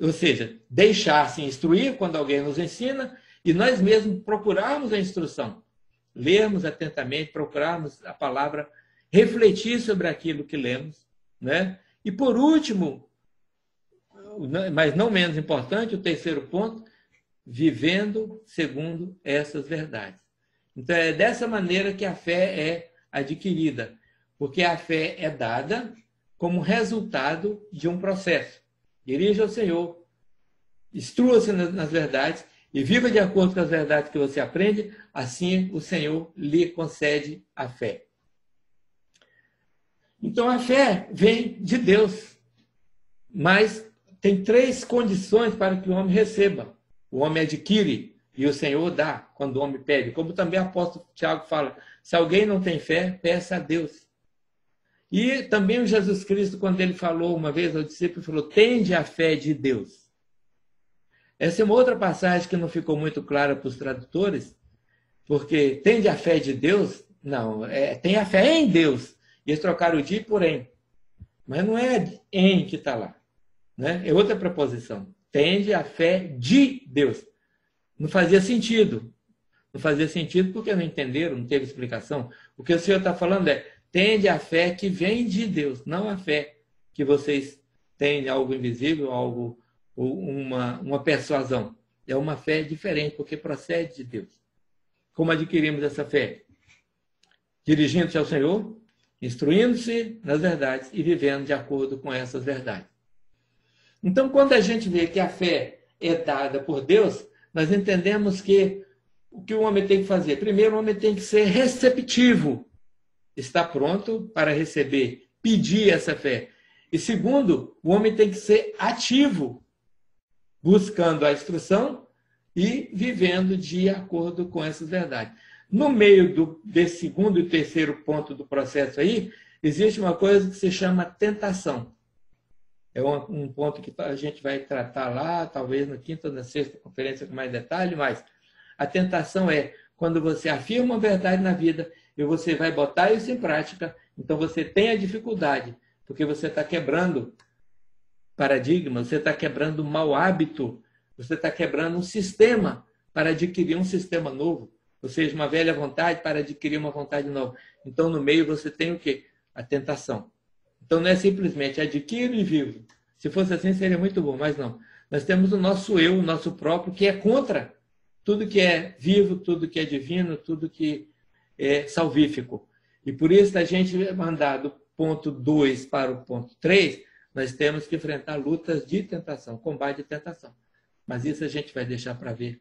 Ou seja, deixar-se instruir quando alguém nos ensina e nós mesmos procurarmos a instrução. Lermos atentamente, procurarmos a palavra, refletir sobre aquilo que lemos, né? E por último, mas não menos importante, o terceiro ponto, vivendo segundo essas verdades. Então é dessa maneira que a fé é adquirida, porque a fé é dada como resultado de um processo. Dirija ao Senhor, instrua-se nas verdades e viva de acordo com as verdades que você aprende, assim o Senhor lhe concede a fé. Então a fé vem de Deus, mas tem 3 condições para que o homem receba. O homem adquire E o Senhor dá quando o homem pede. Como também o apóstolo Tiago fala, se alguém não tem fé, peça a Deus. E também o Jesus Cristo, quando ele falou uma vez ao discípulo, falou, tende a fé de Deus. Essa é uma outra passagem que não ficou muito clara para os tradutores, porque tende a fé de Deus, não, tem a fé em Deus. E eles trocaram o de por em. Mas não é em que está lá. Né? É outra preposição. Tende a fé de Deus. Não fazia sentido. Não fazia sentido porque não entenderam, não teve explicação. O que o Senhor está falando é, tende a fé que vem de Deus, não a fé que vocês têm algo invisível, algo, uma persuasão. É uma fé diferente, porque procede de Deus. Como adquirimos essa fé? Dirigindo-se ao Senhor, instruindo-se nas verdades e vivendo de acordo com essas verdades. Então, quando a gente vê que a fé é dada por Deus, nós entendemos que o que o homem tem que fazer? Primeiro, o homem tem que ser receptivo, estar pronto para receber, pedir essa fé. E segundo, o homem tem que ser ativo, buscando a instrução e vivendo de acordo com essas verdades. No meio desse segundo e terceiro ponto do processo aí, existe uma coisa que se chama tentação. É um ponto que a gente vai tratar lá, talvez na quinta ou na sexta conferência com mais detalhe, mas a tentação é quando você afirma uma verdade na vida e você vai botar isso em prática, então você tem a dificuldade, porque você está quebrando paradigma, você está quebrando um mau hábito, você está quebrando um sistema para adquirir um sistema novo, ou seja, uma velha vontade para adquirir uma vontade nova. Então, no meio, você tem o quê? A tentação. Então, não é simplesmente adquiro e vivo. Se fosse assim, seria muito bom, mas não. Nós temos o nosso eu, o nosso próprio, que é contra tudo que é vivo, tudo que é divino, tudo que é salvífico. E por isso, a gente mandar do ponto 2 para o ponto 3, nós temos que enfrentar lutas de tentação, combate de tentação. Mas isso a gente vai deixar para ver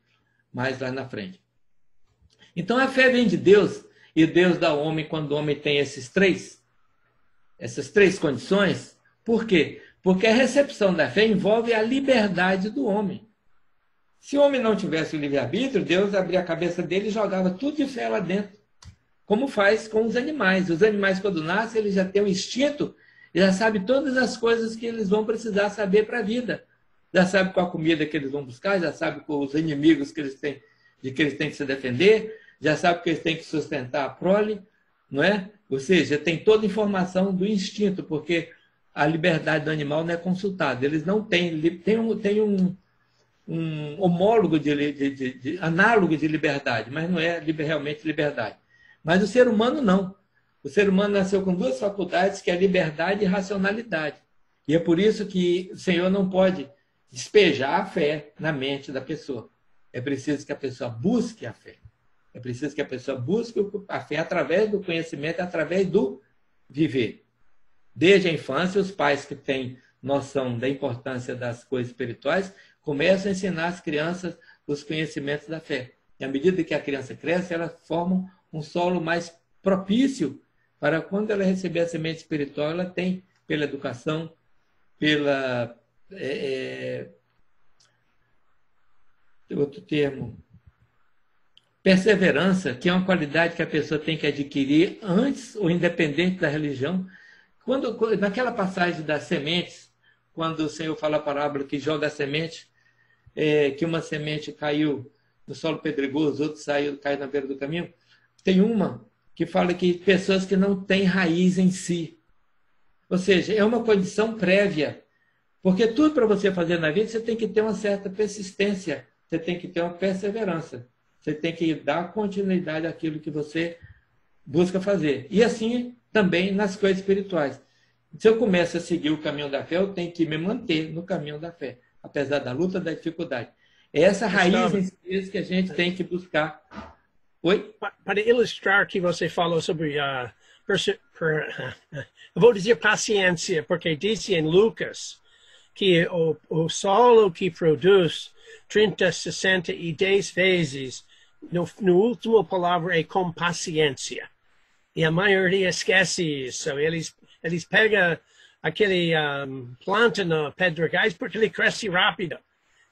mais lá na frente. Então, a fé vem de Deus, e Deus dá ao homem quando o homem tem essas três condições. Por quê? Porque a recepção da fé envolve a liberdade do homem. Se o homem não tivesse o livre-arbítrio, Deus abria a cabeça dele e jogava tudo de fé lá dentro. Como faz com os animais. Os animais, quando nascem, eles já têm um instinto, já sabem todas as coisas que eles vão precisar saber para a vida. Já sabem qual a comida que eles vão buscar, já sabem quais os inimigos que eles têm, de que eles têm que se defender, já sabem que eles têm que sustentar a prole, não é? Ou seja, tem toda a informação do instinto, porque a liberdade do animal não é consultada. Eles não têm, tem um homólogo, análogo de liberdade, mas não é realmente liberdade. Mas o ser humano não. O ser humano nasceu com duas faculdades, que é a liberdade e a racionalidade. E é por isso que o Senhor não pode despejar a fé na mente da pessoa. É preciso que a pessoa busque a fé. É preciso que a pessoa busque a fé através do conhecimento, através do viver. Desde a infância, os pais que têm noção da importância das coisas espirituais começam a ensinar as crianças os conhecimentos da fé. E à medida que a criança cresce, elas formam um solo mais propício para quando ela receber a semente espiritual, ela tem, pela educação, pela... outro termo... perseverança, que é uma qualidade que a pessoa tem que adquirir antes ou independente da religião. Naquela passagem das sementes, quando o Senhor fala a parábola que joga a semente, que uma semente caiu no solo pedregoso, outra caiu na beira do caminho, tem uma que fala que pessoas que não têm raiz em si. Ou seja, é uma condição prévia. Porque tudo para você fazer na vida, você tem que ter uma certa persistência, você tem que ter uma perseverança. Você tem que dar continuidade àquilo que você busca fazer. E assim também nas coisas espirituais. Se eu começo a seguir o caminho da fé, eu tenho que me manter no caminho da fé, apesar da luta, da dificuldade. É essa raiz em si que a gente tem que buscar. Oi? Para ilustrar que você falou sobre eu vou dizer paciência, porque disse em Lucas que o solo que produz 30, 60 e 10 vezes, no último palavra é com paciência. E a maioria esquece isso. Eles pegam aquele planta no pedregais porque ele cresce rápido.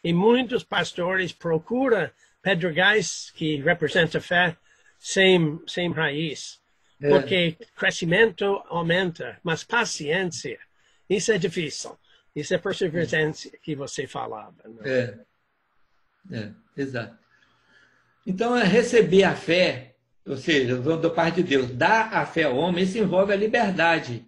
E muitos pastores procuram pedregais, que representa fé, sem raiz. Porque crescimento aumenta, mas paciência, isso é difícil. Isso é perseverança que você falava. Exato. Então, receber a fé, ou seja, da parte de Deus, dar a fé ao homem, isso envolve a liberdade.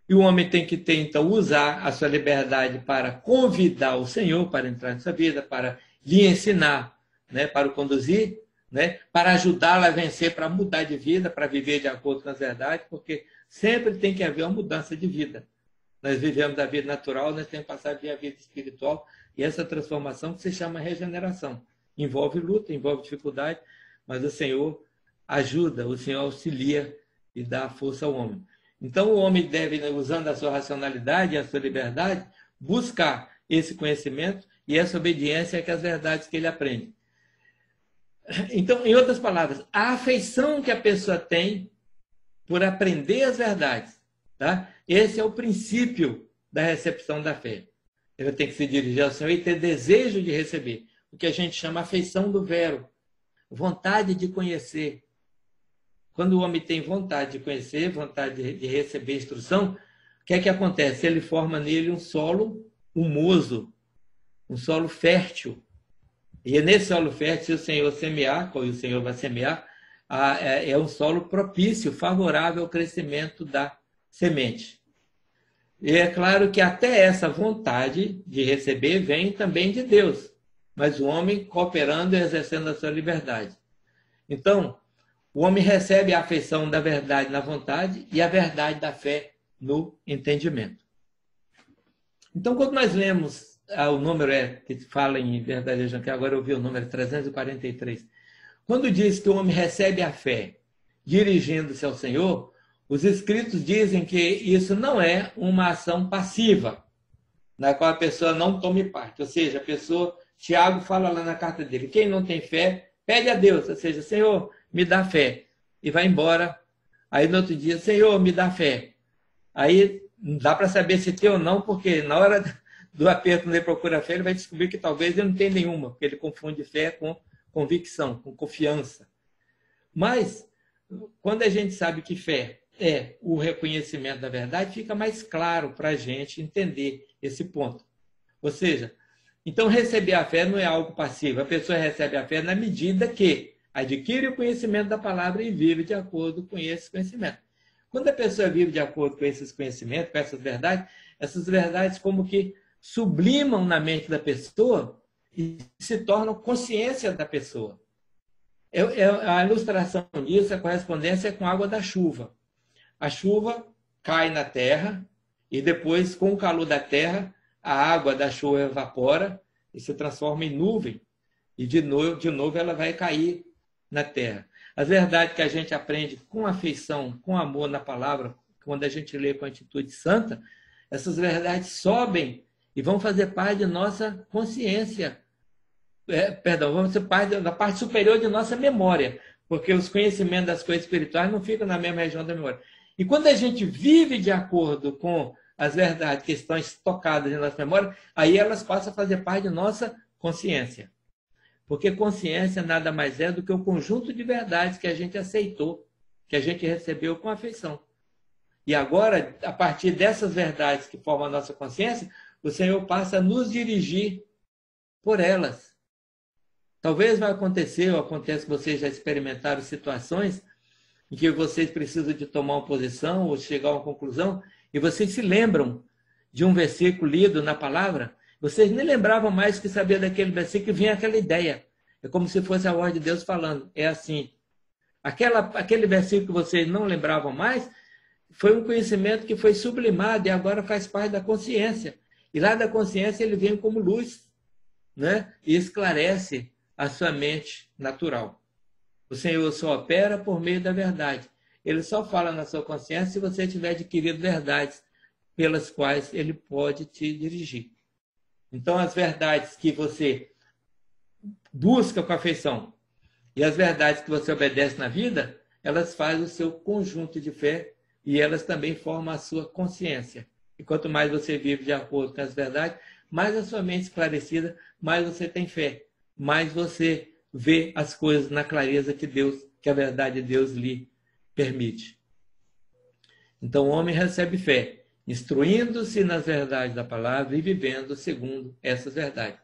E o homem tem que ter, então, usar a sua liberdade para convidar o Senhor para entrar na sua vida, para lhe ensinar, né, para o conduzir, né, para ajudá-lo a vencer, para mudar de vida, para viver de acordo com as verdades, porque sempre tem que haver uma mudança de vida. Nós vivemos a vida natural, nós temos que passar a viver a vida espiritual, e essa transformação que se chama regeneração. Envolve luta, envolve dificuldade, mas o Senhor ajuda, o Senhor auxilia e dá força ao homem. Então, o homem deve, usando a sua racionalidade e a sua liberdade, buscar esse conhecimento e essa obediência às verdades que ele aprende. Então, em outras palavras, a afeição que a pessoa tem por aprender as verdades, tá? Esse é o princípio da recepção da fé. Ele tem que se dirigir ao Senhor e ter desejo de receber, o que a gente chama afeição do vero, vontade de conhecer. Quando o homem tem vontade de conhecer, vontade de receber instrução, o que é que acontece? Ele forma nele um solo humoso, um solo fértil. E é nesse solo fértil, se o Senhor semear, como o Senhor vai semear, é um solo propício, favorável ao crescimento da semente. E é claro que até essa vontade de receber vem também de Deus, mas o homem cooperando e exercendo a sua liberdade. Então, o homem recebe a afeição da verdade na vontade e a verdade da fé no entendimento. Então, quando nós lemos o número que fala em verdade, que agora eu vi o número 343, quando diz que o homem recebe a fé dirigindo-se ao Senhor, os escritos dizem que isso não é uma ação passiva, na qual a pessoa não tome parte. Ou seja, a pessoa, Tiago fala lá na carta dele, quem não tem fé, pede a Deus, ou seja, Senhor, me dá fé, e vai embora. Aí no outro dia, Senhor, me dá fé. Aí não dá para saber se tem ou não, porque na hora do aperto, quando ele procura fé, ele vai descobrir que talvez ele não tenha nenhuma, porque ele confunde fé com convicção, com confiança. Mas, quando a gente sabe que fé é o reconhecimento da verdade, fica mais claro para a gente entender esse ponto. Ou seja, então receber a fé não é algo passivo. A pessoa recebe a fé na medida que adquire o conhecimento da palavra e vive de acordo com esse conhecimento. Quando a pessoa vive de acordo com esses conhecimentos, com essas verdades como que sublimam na mente da pessoa e se tornam consciência da pessoa. A ilustração disso, a correspondência é com a água da chuva. A chuva cai na terra e depois, com o calor da terra, a água da chuva evapora e se transforma em nuvem. E de novo ela vai cair na terra. As verdades que a gente aprende com afeição, com amor na palavra, quando a gente lê com atitude santa, essas verdades sobem e vão fazer parte de nossa consciência. Vão ser parte da parte superior de nossa memória, porque os conhecimentos das coisas espirituais não ficam na mesma região da memória. E quando a gente vive de acordo com as verdades que estão estocadas em nossa memória, aí elas passam a fazer parte de nossa consciência. Porque consciência nada mais é do que o conjunto de verdades que a gente aceitou, que a gente recebeu com afeição. E agora, a partir dessas verdades que formam a nossa consciência, o Senhor passa a nos dirigir por elas. Talvez vai acontecer, ou acontece que vocês já experimentaram situações em que vocês precisam de tomar uma posição ou chegar a uma conclusão, e vocês se lembram de um versículo lido na palavra, vocês nem lembravam mais que sabia daquele versículo e vinha aquela ideia. É como se fosse a voz de Deus falando. É assim. Aquele versículo que vocês não lembravam mais foi um conhecimento que foi sublimado e agora faz parte da consciência. E lá da consciência ele vem como luz, né? E esclarece a sua mente natural. O Senhor só opera por meio da verdade. Ele só fala na sua consciência se você tiver adquirido verdades pelas quais ele pode te dirigir. Então, as verdades que você busca com afeição e as verdades que você obedece na vida, elas fazem o seu conjunto de fé e elas também formam a sua consciência. E quanto mais você vive de acordo com as verdades, mais a sua mente esclarecida, mais você tem fé, mais você vê as coisas na clareza que a verdade de Deus lhe permite. Então o homem recebe fé, instruindo-se nas verdades da palavra e vivendo segundo essas verdades.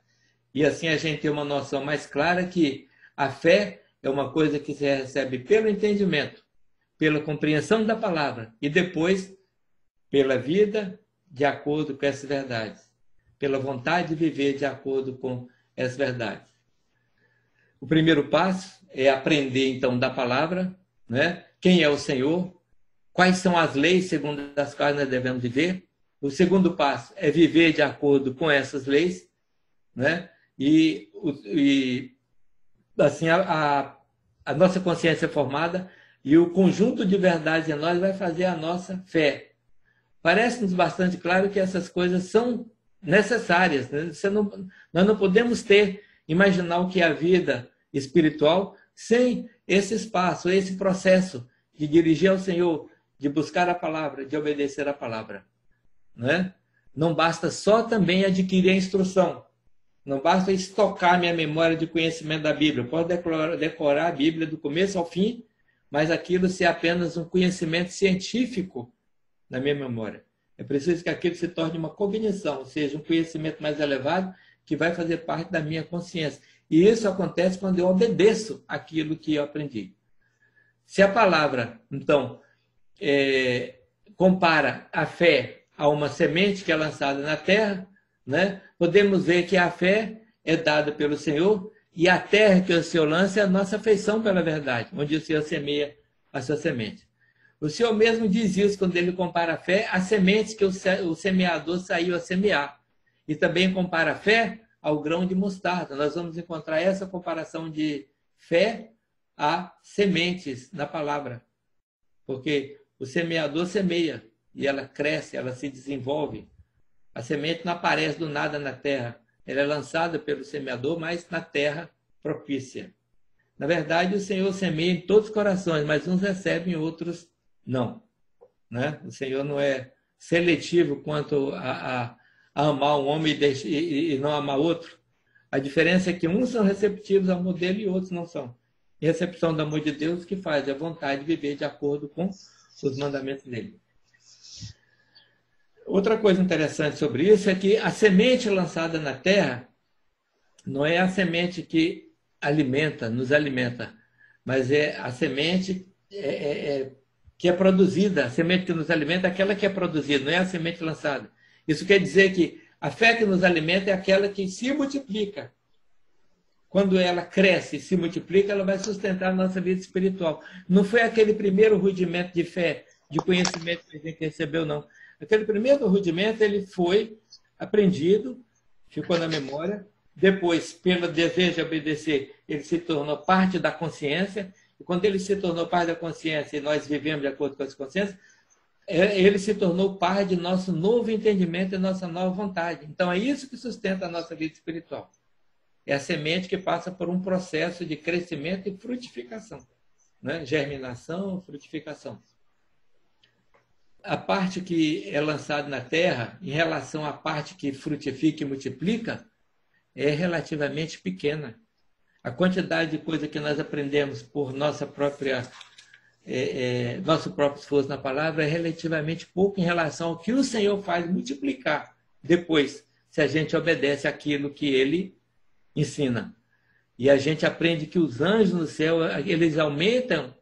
E assim a gente tem uma noção mais clara que a fé é uma coisa que se recebe pelo entendimento, pela compreensão da palavra e depois pela vida de acordo com essas verdades, pela vontade de viver de acordo com essas verdades. O primeiro passo é aprender então da palavra, né? Quem é o Senhor, quais são as leis segundo as quais nós devemos viver. O segundo passo é viver de acordo com essas leis, né? E assim a nossa consciência é formada e o conjunto de verdades em nós vai fazer a nossa fé. Parece-nos bastante claro que essas coisas são necessárias, né? Nós não podemos imaginar o que é a vida espiritual sem esse espaço, esse processo de dirigir ao Senhor, de buscar a palavra, de obedecer a palavra, né? Não basta só também adquirir a instrução, não basta estocar minha memória de conhecimento da Bíblia. Eu posso decorar a Bíblia do começo ao fim, mas aquilo ser apenas um conhecimento científico na minha memória. É preciso que aquilo se torne uma cognição, ou seja, um conhecimento mais elevado que vai fazer parte da minha consciência. E isso acontece quando eu obedeço aquilo que eu aprendi. Se a palavra, então, compara a fé a uma semente que é lançada na terra, né? Podemos ver que a fé é dada pelo Senhor e a terra que o Senhor lança é a nossa afeição pela verdade, onde o Senhor semeia a sua semente. O Senhor mesmo diz isso quando ele compara a fé às sementes que o semeador saiu a semear. E também compara a fé ao grão de mostarda. Nós vamos encontrar essa comparação de fé a sementes na palavra. Porque o semeador semeia e ela cresce, ela se desenvolve. A semente não aparece do nada na terra. Ela é lançada pelo semeador, mas na terra propícia. Na verdade, o Senhor semeia em todos os corações, mas uns recebem, outros não. Né? O Senhor não é seletivo quanto a amar um homem e não amar outro. A diferença é que uns são receptivos ao amor dele e outros não são. E a recepção do amor de Deus que faz a vontade de viver de acordo com os mandamentos dele. Outra coisa interessante sobre isso é que a semente lançada na terra não é a semente que nos alimenta, mas é a semente que é produzida. A semente que nos alimenta é aquela que é produzida, não é a semente lançada. Isso quer dizer que a fé que nos alimenta é aquela que se multiplica. Quando ela cresce e se multiplica, ela vai sustentar a nossa vida espiritual. Não foi aquele primeiro rudimento de fé, de conhecimento que a gente recebeu, não. Aquele primeiro rudimento, ele foi aprendido, ficou na memória. Depois, pelo desejo de obedecer, ele se tornou parte da consciência. E quando ele se tornou parte da consciência e nós vivemos de acordo com essa consciência, ele se tornou parte de nosso novo entendimento e nossa nova vontade. Então, é isso que sustenta a nossa vida espiritual. É a semente que passa por um processo de crescimento e frutificação. Né? Germinação, frutificação. A parte que é lançada na terra, em relação à parte que frutifica e multiplica, é relativamente pequena. A quantidade de coisa que nós aprendemos por nosso próprio esforço na palavra é relativamente pouco em relação ao que o Senhor faz multiplicar depois, se a gente obedece aquilo que Ele ensina. E a gente aprende que os anjos no céu, eles aumentam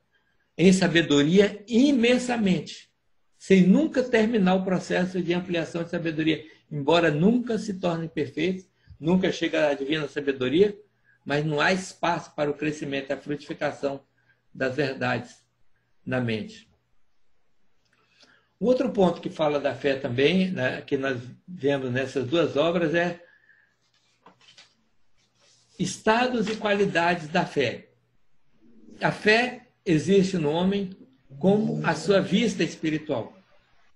em sabedoria imensamente, sem nunca terminar o processo de ampliação de sabedoria, embora nunca se tornem perfeitos, nunca chega à divina sabedoria, mas não há espaço para o crescimento e a frutificação das verdades na mente. Um outro ponto que fala da fé também, né, que nós vemos nessas duas obras, é estados e qualidades da fé. A fé existe no homem como a sua vista espiritual.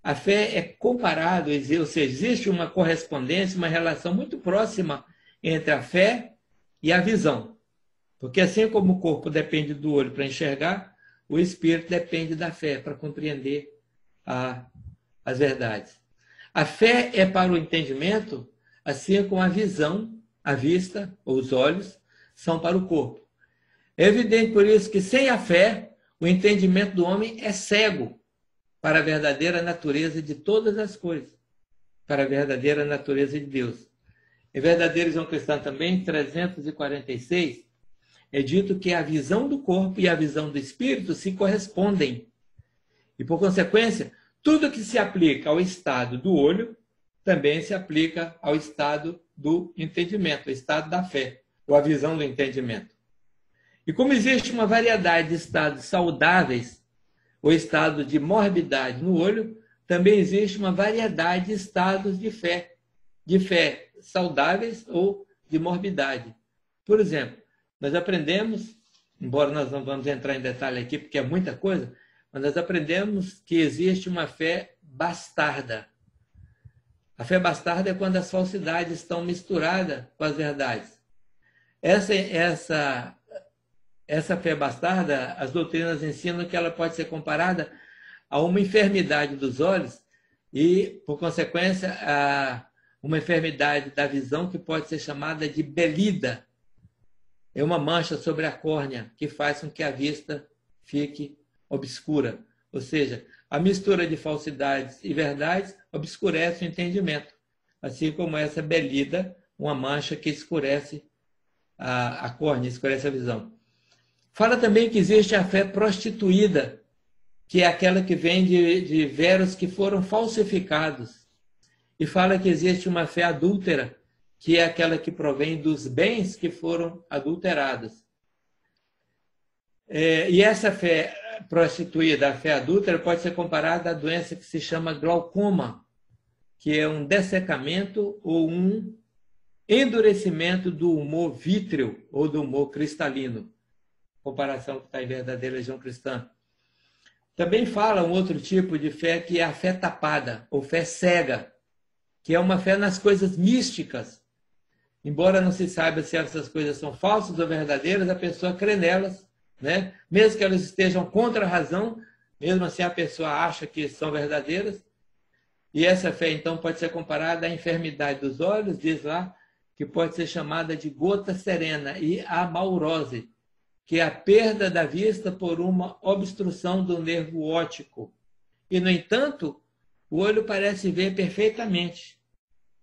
A fé é comparado, ou seja, existe uma correspondência, uma relação muito próxima entre a fé e a visão. Porque assim como o corpo depende do olho para enxergar, o espírito depende da fé para compreender as verdades. A fé é para o entendimento, assim como a visão, a vista ou os olhos são para o corpo. É evidente por isso que sem a fé, o entendimento do homem é cego para a verdadeira natureza de todas as coisas, para a verdadeira natureza de Deus. Em Verdadeiro João Cristão também, 346, é dito que a visão do corpo e a visão do espírito se correspondem. E, por consequência, tudo que se aplica ao estado do olho também se aplica ao estado do entendimento, ao estado da fé, ou à visão do entendimento. E como existe uma variedade de estados saudáveis, ou estado de morbidade no olho, também existe uma variedade de estados de fé saudáveis ou de morbidade. Por exemplo, nós aprendemos, embora nós não vamos entrar em detalhe aqui, porque é muita coisa, mas nós aprendemos que existe uma fé bastarda. A fé bastarda é quando as falsidades estão misturadas com as verdades. Essa fé bastarda, as doutrinas ensinam que ela pode ser comparada a uma enfermidade dos olhos e, por consequência, a uma enfermidade da visão que pode ser chamada de belida. É uma mancha sobre a córnea que faz com que a vista fique obscura. Ou seja, a mistura de falsidades e verdades obscurece o entendimento. Assim como essa belida, uma mancha que escurece a córnea, escurece a visão. Fala também que existe a fé prostituída, que é aquela que vem de veros que foram falsificados. E fala que existe uma fé adúltera, que é aquela que provém dos bens que foram adulterados. E essa fé prostituída, a fé adúltera, pode ser comparada à doença que se chama glaucoma, que é um dessecamento ou um endurecimento do humor vítreo ou do humor cristalino. Comparação que está em Verdadeira João Cristã. Também fala um outro tipo de fé que é a fé tapada, ou fé cega, que é uma fé nas coisas místicas. Embora não se saiba se essas coisas são falsas ou verdadeiras, a pessoa crê nelas, né? Mesmo que elas estejam contra a razão, mesmo assim a pessoa acha que são verdadeiras. E essa fé, então, pode ser comparada à enfermidade dos olhos, diz lá, que pode ser chamada de gota serena, e a amaurose, que é a perda da vista por uma obstrução do nervo óptico. E, no entanto, o olho parece ver perfeitamente.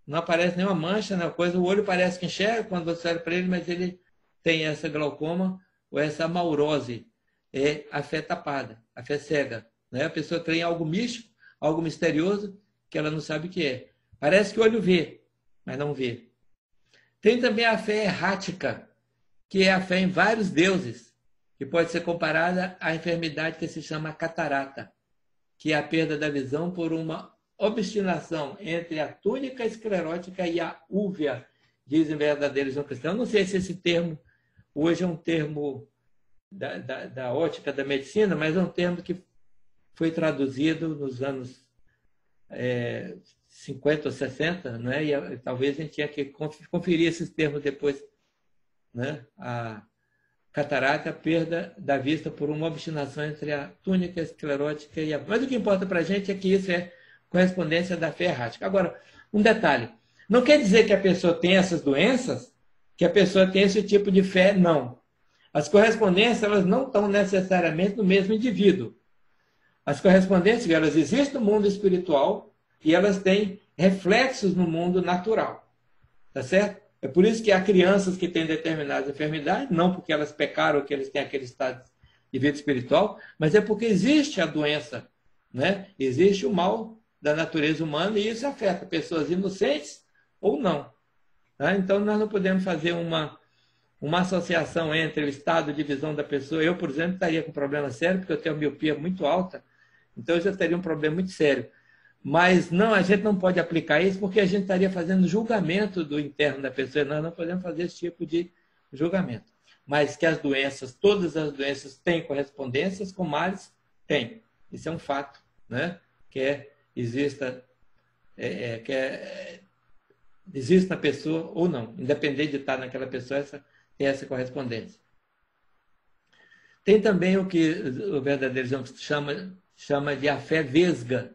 Não aparece nenhuma mancha, nenhuma coisa. O olho parece que enxerga quando você olha para ele, mas ele tem essa glaucoma ou essa amaurose. É a fé tapada, a fé cega. Né? A pessoa crê em algo místico, algo misterioso, que ela não sabe o que é. Parece que o olho vê, mas não vê. Tem também a fé errática, que é a fé em vários deuses, que pode ser comparada à enfermidade que se chama catarata, que é a perda da visão por uma obstinação entre a túnica esclerótica e a úvea, dizem Verdadeiros João Cristão. Eu não sei se esse termo hoje é um termo da ótica da medicina, mas é um termo que foi traduzido nos anos 50 ou 60, né? E talvez a gente tinha que conferir esses termos depois, né? A catarata, a perda da vista por uma obstinação entre a túnica esclerótica e a... Mas o que importa para a gente é que isso é correspondência da fé errática. Agora, um detalhe. Não quer dizer que a pessoa tem essas doenças, que a pessoa tem esse tipo de fé, não. As correspondências, elas não estão necessariamente no mesmo indivíduo. As correspondências, elas existem no mundo espiritual e elas têm reflexos no mundo natural. Tá certo? É por isso que há crianças que têm determinadas enfermidades, não porque elas pecaram ou que eles têm aquele estado de vida espiritual, mas é porque existe a doença, né? Existe o mal da natureza humana e isso afeta pessoas inocentes ou não. Tá? Então, nós não podemos fazer uma associação entre o estado de visão da pessoa. Eu, por exemplo, estaria com problema sério, porque eu tenho miopia muito alta, então eu já teria um problema muito sério. Mas não, a gente não pode aplicar isso porque a gente estaria fazendo julgamento do interno da pessoa. Nós não podemos fazer esse tipo de julgamento. Mas que as doenças, todas as doenças têm correspondências com males, tem. Isso é um fato, né? Existe na pessoa ou não. Independente de estar naquela pessoa, tem essa correspondência. Tem também o que o verdadeiro João chama de a fé vesga,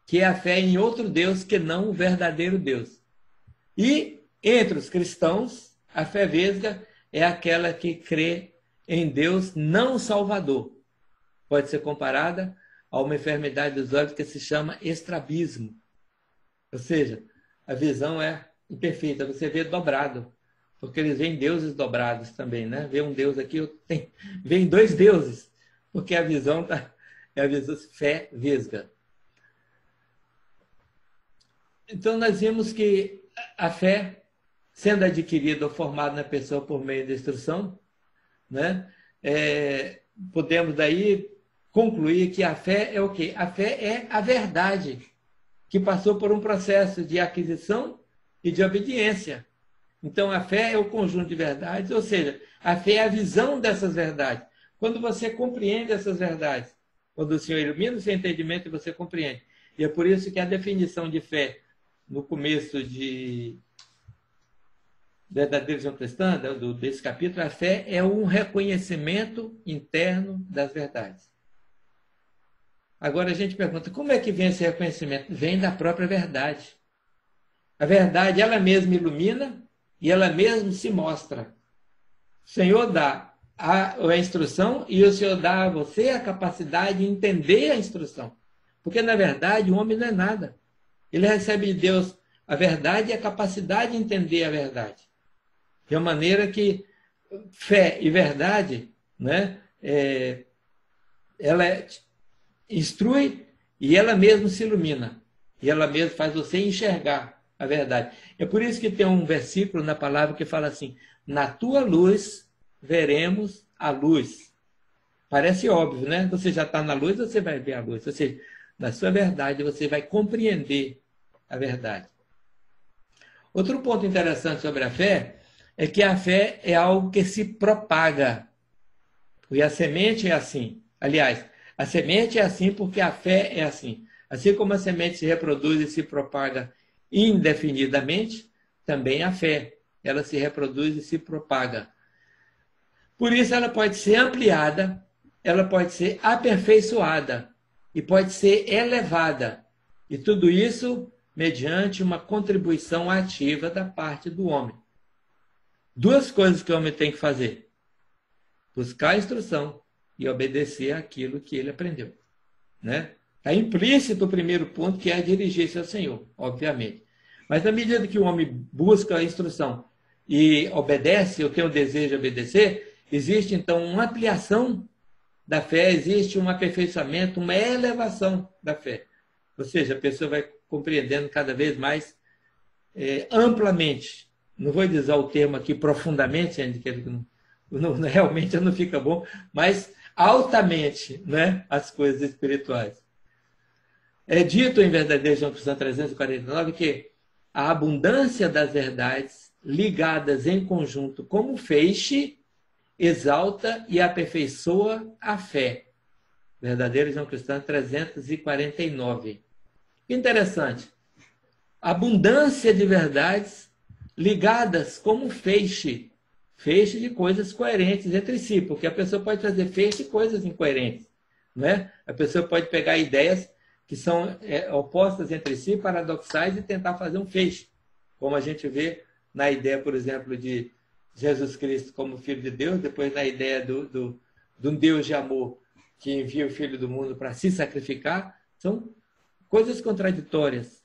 que é a fé em outro Deus que não o verdadeiro Deus. E, entre os cristãos, a fé vesga é aquela que crê em Deus não salvador. Pode ser comparada a uma enfermidade dos olhos que se chama estrabismo. Ou seja, a visão é imperfeita, você vê dobrado, porque eles veem deuses dobrados também, né? Vê um Deus aqui, vem dois deuses, porque a visão é a visão fé vesga. Então nós vimos que a fé, sendo adquirida ou formada na pessoa por meio da instrução, né? Podemos daí concluir que a fé é o quê? A fé é a verdade, que passou por um processo de aquisição e de obediência. Então, a fé é o conjunto de verdades, ou seja, a fé é a visão dessas verdades. Quando você compreende essas verdades, quando o Senhor ilumina o seu entendimento e você compreende. E é por isso que a definição de fé, no começo de Verdadeira Religião Cristã, desse capítulo, a fé é um reconhecimento interno das verdades. Agora a gente pergunta, como é que vem esse reconhecimento? Vem da própria verdade. A verdade, ela mesma ilumina e ela mesma se mostra. O Senhor dá a instrução e o Senhor dá a você a capacidade de entender a instrução. Porque, na verdade, o homem não é nada. Ele recebe de Deus a verdade e a capacidade de entender a verdade. De uma maneira que fé e verdade, né, ela instrui e ela mesma se ilumina. E ela mesma faz você enxergar a verdade. É por isso que tem um versículo na palavra que fala assim, na tua luz veremos a luz. Parece óbvio, né? Você já está na luz, você vai ver a luz. Ou seja, na sua verdade, você vai compreender a verdade. Outro ponto interessante sobre a fé é que a fé é algo que se propaga. E a semente é assim. Aliás, a semente é assim porque a fé é assim. Assim como a semente se reproduz e se propaga indefinidamente, também a fé, ela se reproduz e se propaga. Por isso ela pode ser ampliada, ela pode ser aperfeiçoada e pode ser elevada. E tudo isso mediante uma contribuição ativa da parte do homem. Duas coisas que o homem tem que fazer: buscar a instrução e obedecer àquilo que ele aprendeu, né? Está implícito o primeiro ponto, que é dirigir-se ao Senhor, obviamente. Mas na medida que o homem busca a instrução e obedece, ou tem o desejo de obedecer, existe então uma ampliação da fé, existe um aperfeiçoamento, uma elevação da fé. Ou seja, a pessoa vai compreendendo cada vez mais amplamente. Não vou dizer o termo aqui profundamente, realmente não fica bom, mas altamente, né, as coisas espirituais. É dito em Verdadeira Religião Cristã 349 que a abundância das verdades ligadas em conjunto como feixe exalta e aperfeiçoa a fé. Verdadeira Religião Cristã 349. Interessante. Abundância de verdades ligadas como feixe de coisas coerentes entre si, porque a pessoa pode fazer feixe de coisas incoerentes, né? A pessoa pode pegar ideias que são opostas entre si, paradoxais, e tentar fazer um feixe, como a gente vê na ideia, por exemplo, de Jesus Cristo como Filho de Deus, depois na ideia de um Deus de amor que envia o Filho do mundo para se sacrificar. São coisas contraditórias.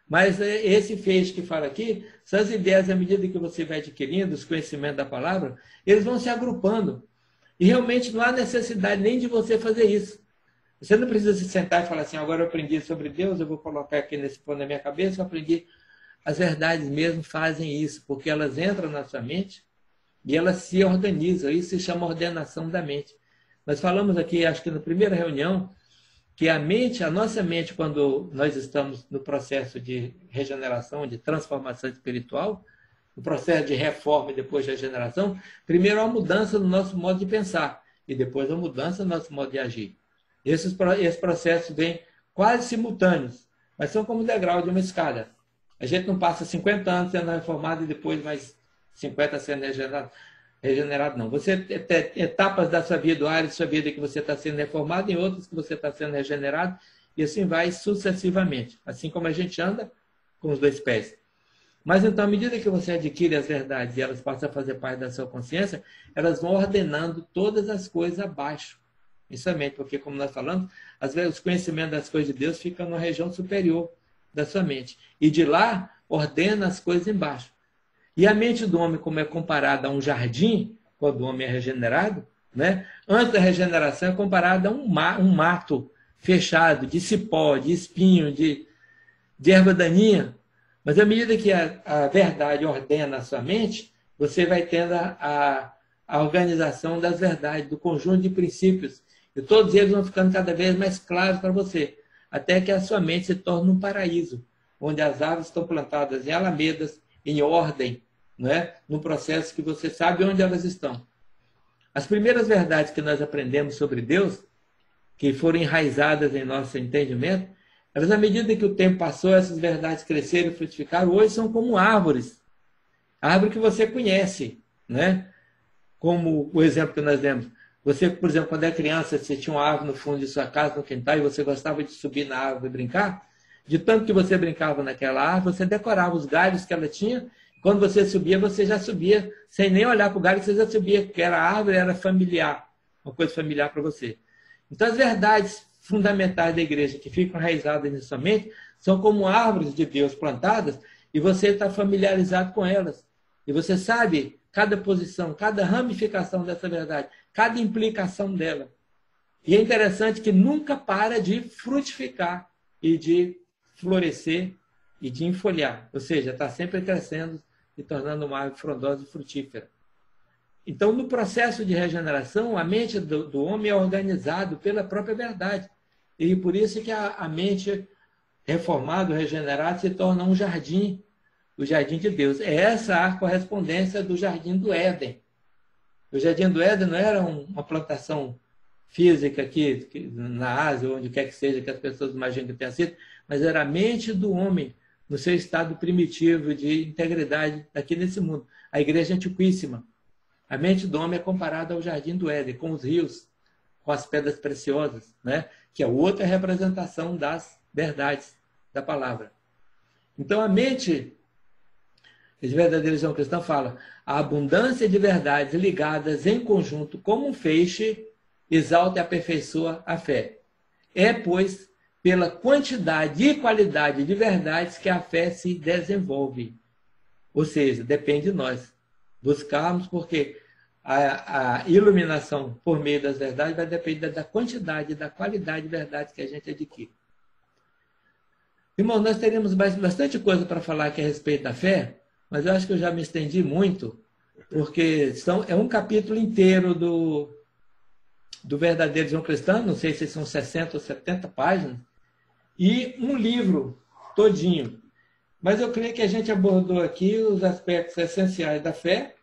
Mas esse feixe que fala aqui, são as ideias, à medida que você vai adquirindo os conhecimentos da palavra, eles vão se agrupando. E realmente não há necessidade nem de você fazer isso. Você não precisa se sentar e falar assim, agora eu aprendi sobre Deus, eu vou colocar aqui nesse ponto na minha cabeça, eu aprendi. As verdades mesmo fazem isso, porque elas entram na sua mente e elas se organizam. Isso se chama ordenação da mente. Nós falamos aqui, acho que na primeira reunião, que a nossa mente, quando nós estamos no processo de regeneração, de transformação espiritual, no processo de reforma e depois de regeneração, primeiro há uma mudança no nosso modo de pensar e depois a mudança no nosso modo de agir. Esses processos vêm quase simultâneos, mas são como o degrau de uma escada. A gente não passa 50 anos sendo reformado e depois mais 50 sendo regenerado, não. Você tem etapas da sua vida, áreas da sua vida que você está sendo reformado, em outras que você está sendo regenerado, e assim vai sucessivamente. Assim como a gente anda com os dois pés. Mas então, à medida que você adquire as verdades e elas passam a fazer parte da sua consciência, elas vão ordenando todas as coisas abaixo. Isso é mente, porque, como nós falamos, às vezes os conhecimentos das coisas de Deus ficam na região superior da sua mente. E de lá, ordena as coisas embaixo. E a mente do homem, como é comparada a um jardim, quando o homem é regenerado, né? Antes da regeneração é comparada a um mato fechado, de cipó, de espinho, de erva daninha. Mas à medida que a verdade ordena a sua mente, você vai tendo a organização das verdades, do conjunto de princípios. E todos eles vão ficando cada vez mais claros para você, até que a sua mente se torne um paraíso, onde as árvores estão plantadas em alamedas, em ordem, né? Num processo que você sabe onde elas estão. As primeiras verdades que nós aprendemos sobre Deus, que foram enraizadas em nosso entendimento, elas, à medida que o tempo passou, essas verdades cresceram e frutificaram, hoje são como árvores. Árvore que você conhece, né? Como o exemplo que nós demos. Você, por exemplo, quando é criança, você tinha uma árvore no fundo de sua casa, no quintal, e você gostava de subir na árvore e brincar. De tanto que você brincava naquela árvore, você decorava os galhos que ela tinha. Quando você subia, você já subia, sem nem olhar para o galho, você já subia, porque era árvore, era familiar, uma coisa familiar para você. Então, as verdades fundamentais da igreja que ficam enraizadas na sua mente são como árvores de Deus plantadas, e você está familiarizado com elas. E você sabe cada posição, cada ramificação dessa verdade, cada implicação dela. E é interessante que nunca para de frutificar e de florescer e de enfolhar. Ou seja, está sempre crescendo e tornando uma árvore frondosa e frutífera. Então, no processo de regeneração, a mente do homem é organizada pela própria verdade. E por isso que a mente reformada, regenerada, se torna um jardim, o jardim de Deus. É essa a correspondência do jardim do Éden. O jardim do Éden não era uma plantação física aqui na Ásia, ou onde quer que seja que as pessoas imaginam que tenha sido, mas era a mente do homem no seu estado primitivo de integridade aqui nesse mundo. A igreja antiquíssima. A mente do homem é comparada ao jardim do Éden, com os rios, com as pedras preciosas, né? Que é outra representação das verdades da palavra. Então, a mente, os verdadeiros João Cristão fala, a abundância de verdades ligadas em conjunto como um feixe exalta e aperfeiçoa a fé. É, pois, pela quantidade e qualidade de verdades que a fé se desenvolve. Ou seja, depende de nós buscarmos, porque a iluminação por meio das verdades vai depender da quantidade e da qualidade de verdades que a gente adquire. Irmão, nós teríamos bastante coisa para falar aqui a respeito da fé, mas eu acho que eu já me estendi muito, porque é um capítulo inteiro do verdadeiro João Cristão, não sei se são 60 ou 70 páginas, e um livro todinho. Mas eu creio que a gente abordou aqui os aspectos essenciais da fé,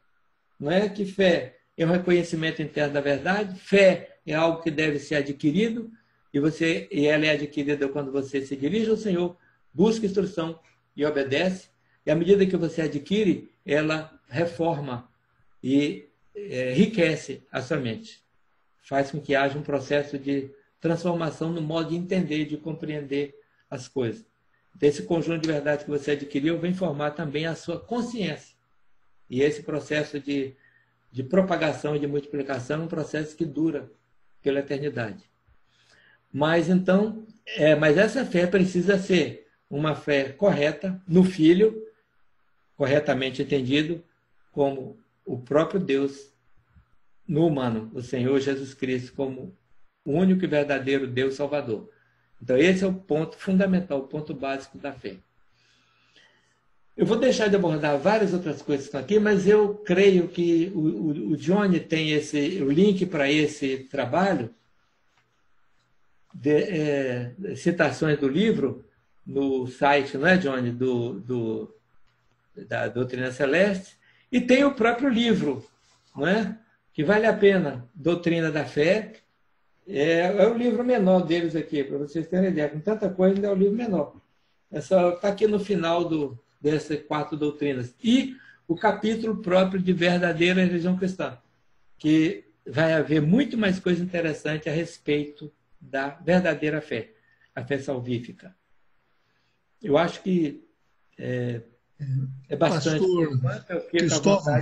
não é? Que fé é um reconhecimento interno da verdade, fé é algo que deve ser adquirido, e ela é adquirida quando você se dirige ao Senhor, busca instrução e obedece, e à medida que você adquire, ela reforma e enriquece a sua mente. Faz com que haja um processo de transformação no modo de entender, de compreender as coisas. Então, esse conjunto de verdades que você adquiriu vem formar também a sua consciência. E esse processo de propagação e de multiplicação é um processo que dura pela eternidade. Mas então, mas essa fé precisa ser uma fé correta no Filho, corretamente entendido como o próprio Deus no humano, o Senhor Jesus Cristo, como o único e verdadeiro Deus Salvador. Então, esse é o ponto fundamental, o ponto básico da fé. Eu vou deixar de abordar várias outras coisas que estão aqui, mas eu creio que o Johnny tem o link para esse trabalho, citações do livro, no site, não é, Johnny, da Doutrina Celeste, e tem o próprio livro, não é? Que vale a pena, Doutrina da Fé. É o livro menor deles aqui, para vocês terem ideia. Com tanta coisa, ainda é o livro menor. Está aqui no final dessas 4 doutrinas. E o capítulo próprio de verdadeira religião cristã, que vai haver muito mais coisa interessante a respeito da verdadeira fé, a fé salvífica. Eu acho que É bastante. Pastor Cristóvão,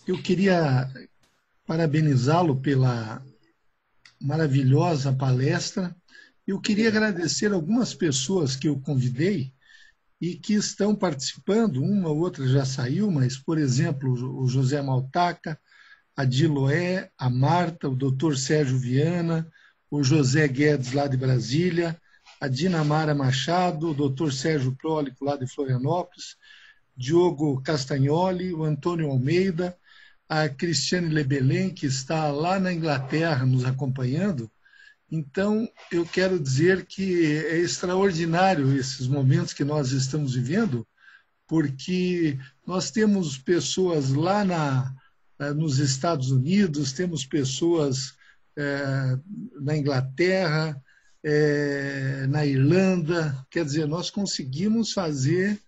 eu queria parabenizá-lo pela maravilhosa palestra. Eu queria agradecer algumas pessoas que eu convidei e que estão participando. Uma ou outra já saiu, mas, por exemplo, o José Maltaca, a Diloé, a Marta, o doutor Sérgio Viana, o José Guedes, lá de Brasília, a Dinamara Machado, o doutor Sérgio Prólico, lá de Florianópolis, Diogo Castagnoli, o Antônio Almeida, a Cristiane Lebelém, que está lá na Inglaterra nos acompanhando. Então, eu quero dizer que é extraordinário esses momentos que nós estamos vivendo, porque nós temos pessoas lá nos Estados Unidos, temos pessoas na Inglaterra, na Irlanda. Quer dizer, nós conseguimos fazer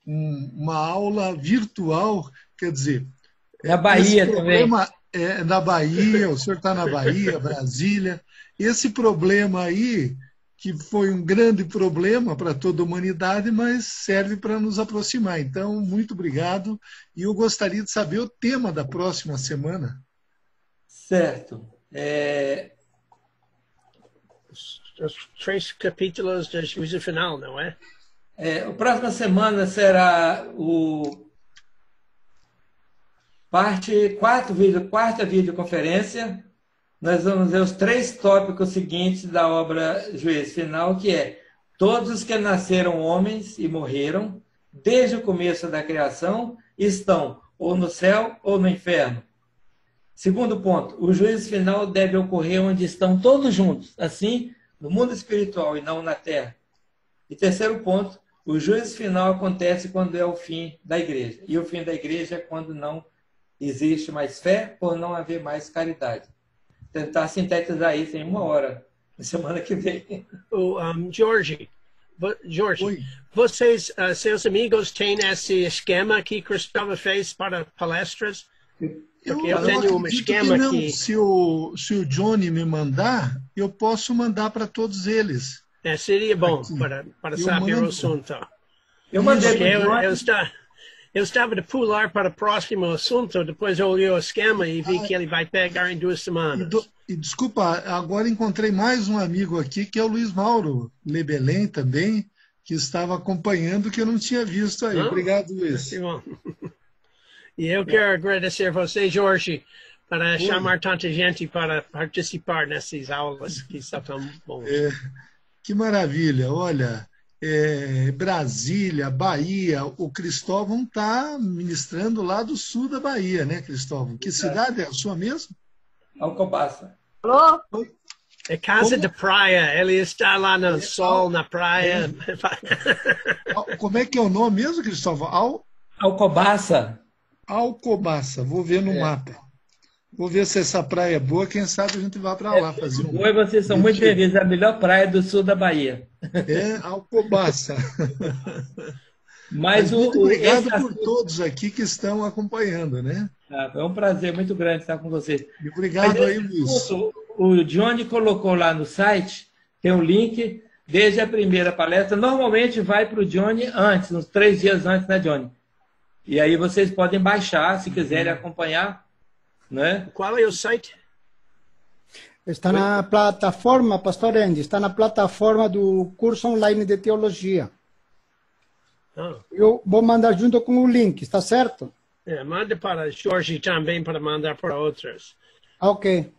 uma aula virtual, quer dizer... Na Bahia também. Na Bahia, o senhor está na Bahia, Brasília. Esse problema aí, que foi um grande problema para toda a humanidade, mas serve para nos aproximar. Então, muito obrigado. E eu gostaria de saber o tema da próxima semana. Certo. Os 3 capítulos do juízo final, não é? A próxima semana será quarta videoconferência. Nós vamos ver os 3 tópicos seguintes da obra Juízo Final, que é: todos os que nasceram homens e morreram, desde o começo da criação, estão ou no céu ou no inferno. Segundo ponto, o juízo final deve ocorrer onde estão todos juntos, assim, no mundo espiritual e não na terra. E terceiro ponto, o juízo final acontece quando é o fim da igreja. E o fim da igreja é quando não existe mais fé, por não haver mais caridade. Tentar sintetizar isso em 1 hora, na semana que vem. Jorge, vocês, seus amigos, têm esse esquema que Cristóvão fez para palestras? Porque eu tenho um esquema aqui. Se o Johnny me mandar, eu posso mandar para todos eles. Seria bom para saber o assunto. Eu mandei para eu estava de pular para o próximo assunto, depois eu olhei o esquema e vi que ele vai pegar em 2 semanas. E desculpa, agora encontrei mais um amigo aqui, que é o Luiz Mauro Lebelém também, que estava acompanhando, que eu não tinha visto aí. Obrigado, Luiz. E eu quero agradecer você, Jorge, para chamar tanta gente para participar nessas aulas que são tão boas. Que maravilha. Olha, Brasília, Bahia, o Cristóvão está ministrando lá do sul da Bahia, né, Cristóvão? Que cidade é a sua mesmo? Alcobaça. Alô? É casa de praia, ele está lá no sol, na praia. Como é que é o nome mesmo, Cristóvão? Alcobaça. Alcobaça, vou ver no mapa. Vou ver se essa praia é boa, quem sabe a gente vai para lá fazer um... Oi, vocês são muito bem-vindos, é a melhor praia do sul da Bahia. Alcobaça. Mas muito obrigado por todos aqui que estão acompanhando, né? É um prazer muito grande estar com vocês. E obrigado aí, Luiz. O Johnny colocou lá no site, tem um link, desde a primeira palestra. Normalmente vai para o Johnny antes, uns 3 dias antes, né, Johnny? E aí vocês podem baixar, se quiserem acompanhar. Né? Qual é o site? Está na plataforma, Pastor Andy, está na plataforma do curso online de teologia. Eu vou mandar junto com o link, está certo? Manda para Jorge também para mandar para outros. Ok.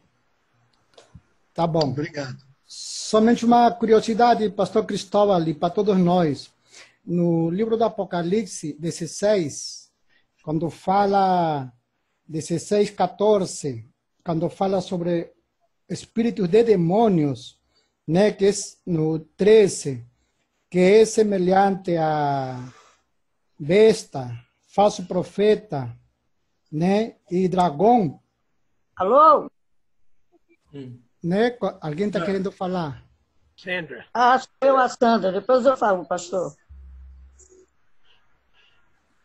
Tá bom. Obrigado. Somente uma curiosidade, Pastor Cristóvão, e para todos nós. No livro do Apocalipse 16, quando fala 16:14, quando fala sobre espíritos de demônios, né, que é no 13, que é semelhante a besta, falso profeta, né, e dragão. Alô? Né? Alguém está querendo falar? Sandra. Sou eu, a Sandra. Depois eu falo, pastor.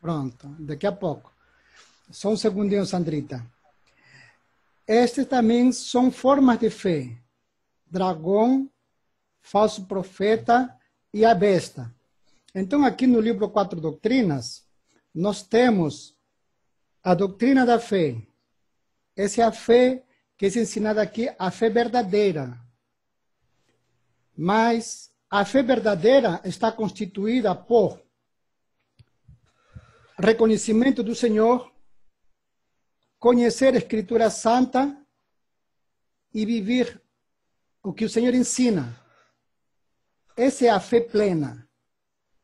Pronto, daqui a pouco. Só um segundinho, Sandrita. Estes também são formas de fé. Dragão, falso profeta e a besta. Então, aqui no livro Quatro Doutrinas, nós temos a doutrina da fé. Essa é a fé que é ensinada aqui, a fé verdadeira. Mas a fé verdadeira está constituída por reconhecimento do Senhor, conhecer a Escritura Santa e viver o que o Senhor ensina. Essa é a fé plena,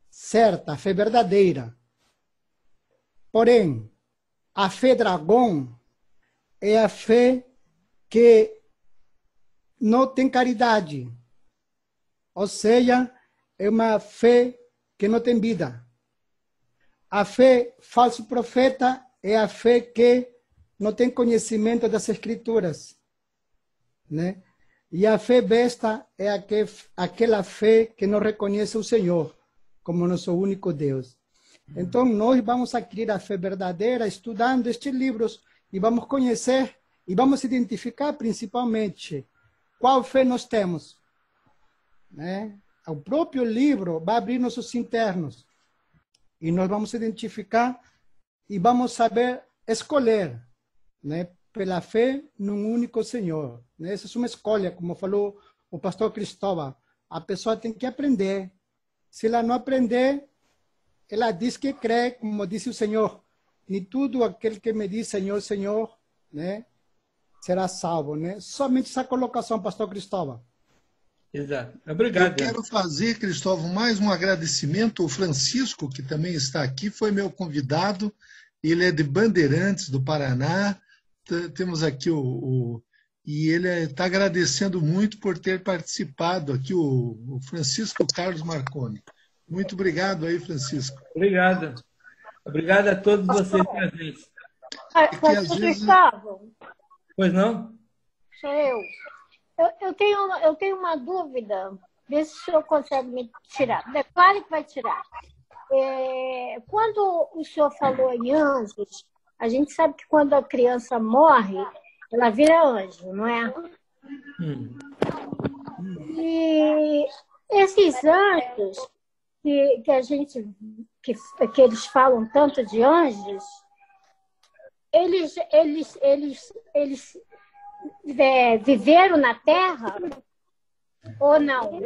certa, a fé verdadeira. Porém, a fé dragão é a fé que não tem caridade. Ou seja, é uma fé que não tem vida. A fé falso profeta é a fé que não tem conhecimento das Escrituras, né? E a fé besta é aquela fé que não reconhece o Senhor como nosso único Deus. Então, nós vamos adquirir a fé verdadeira estudando estes livros e vamos conhecer e vamos identificar principalmente qual fé nós temos, né? O próprio livro vai abrir nossos internos e nós vamos identificar e vamos saber escolher, né? Pela fé num único Senhor, né? Essa é uma escolha, como falou o pastor Cristóvão. A pessoa tem que aprender. Se ela não aprender, ela diz que crê, como disse o Senhor. Nem tudo aquele que me diz Senhor, Senhor, né, será salvo, né? Somente essa colocação, pastor Cristóvão. Exato. Obrigado. Eu quero fazer, Cristóvão, mais um agradecimento ao Francisco, que também está aqui, foi meu convidado. Ele é de Bandeirantes, do Paraná. Temos aqui e ele está agradecendo muito por ter participado aqui, o Francisco Carlos Marconi. Muito obrigado aí, Francisco. Obrigado. Obrigado a todos vocês presentes. Gustavo, Pois não? sou eu. Eu tenho uma dúvida. Vê se o senhor consegue me tirar. Claro que vai tirar. Quando o senhor falou em anjos, a gente sabe que quando a criança morre, ela vira anjo, não é? E esses anjos que a gente que eles falam tanto de anjos, eles viveram na Terra ou não?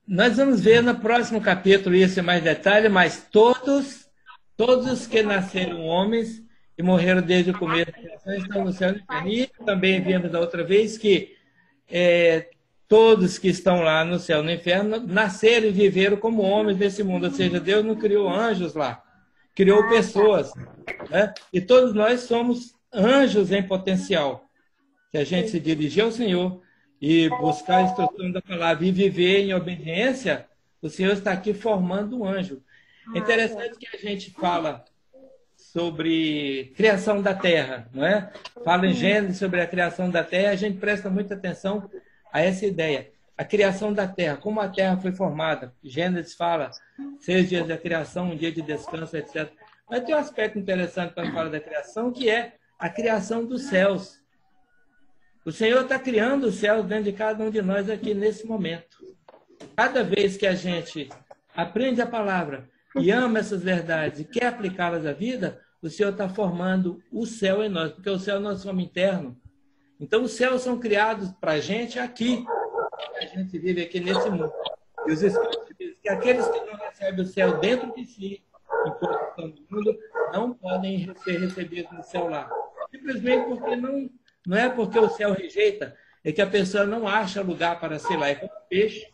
Nós vamos ver no próximo capítulo isso em mais detalhe, mas todos os que nasceram homens e morreram desde o começo da criação estão no céu e no inferno. E também vimos da outra vez que todos que estão lá no céu e no inferno nasceram e viveram como homens nesse mundo. Ou seja, Deus não criou anjos lá, criou pessoas, né? E todos nós somos anjos em potencial. Se a gente se dirigir ao Senhor e buscar a instrução da palavra e viver em obediência, o Senhor está aqui formando um anjo. É interessante que a gente fala sobre criação da terra, não é? Fala em Gênesis sobre a criação da terra, a gente presta muita atenção a essa ideia. A criação da terra, como a terra foi formada. Gênesis fala 6 dias da criação, um dia de descanso, etc. Mas tem um aspecto interessante quando fala da criação, que é a criação dos céus. O Senhor está criando os céus dentro de cada um de nós aqui nesse momento. Cada vez que a gente aprende a palavra e ama essas verdades e quer aplicá-las à vida, o Senhor está formando o céu em nós, porque o céu é o nosso homem interno. Então, os céus são criados para a gente aqui. A gente vive aqui nesse mundo. E os Espíritos dizem que aqueles que não recebem o céu dentro de si, enquanto estão no mundo, não podem ser recebidos no céu lá. Simplesmente porque não é porque o céu rejeita, é que a pessoa não acha lugar para ser lá. É como o peixe,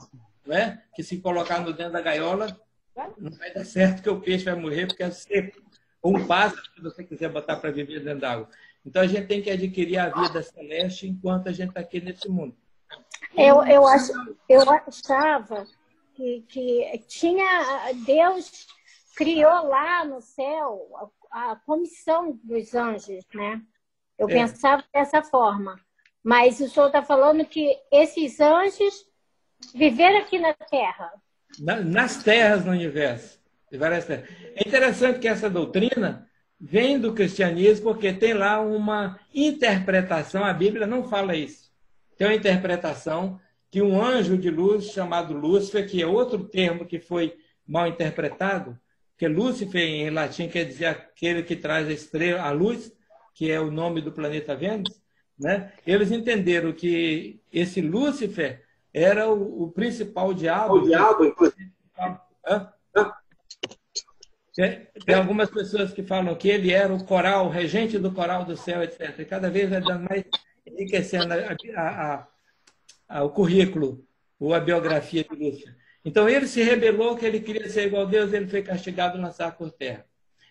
não é? Que se colocar no dentro da gaiola, não vai dar certo, que o peixe vai morrer porque é seco. Ou um pássaro, se você quiser botar para viver dentro d'água. Então a gente tem que adquirir a vida celeste enquanto a gente está aqui nesse mundo. Eu achava que tinha Deus criou lá no céu a comissão dos anjos, né? Eu pensava dessa forma. Mas o senhor está falando que esses anjos viveram aqui na Terra. Nas terras no universo. É interessante que essa doutrina vem do cristianismo, porque tem lá uma interpretação, a Bíblia não fala isso. Tem uma interpretação que um anjo de luz chamado Lúcifer, que é outro termo que foi mal interpretado, que Lúcifer em latim quer dizer aquele que traz a estrela, a luz, que é o nome do planeta Vênus, né? Eles entenderam que esse Lúcifer era o principal diabo. O diabo, inclusive. Tem algumas pessoas que falam que ele era o coral, o regente do coral do céu, etc. E cada vez vai dando mais, enriquecendo o currículo, ou a biografia de Lúcifer. Então ele se rebelou, que ele queria ser igual a Deus, ele foi castigado e lançado por terra.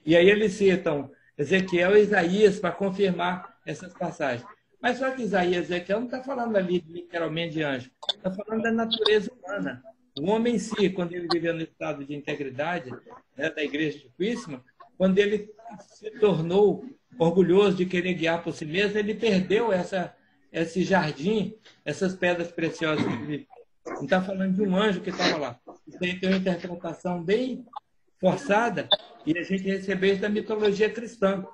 E aí eles citam Ezequiel e Isaías para confirmar essas passagens. Mas só que Isaías e Ezequiel não está falando ali literalmente de anjo, está falando da natureza humana. O homem em si, quando ele vivia no estado de integridade, né, da igreja de Quíssima, quando ele se tornou orgulhoso de querer guiar por si mesmo, ele perdeu esse jardim, essas pedras preciosas que ele vivia. Não está falando de um anjo que estava lá. Isso aí tem uma interpretação bem forçada e a gente recebeu isso da mitologia cristã,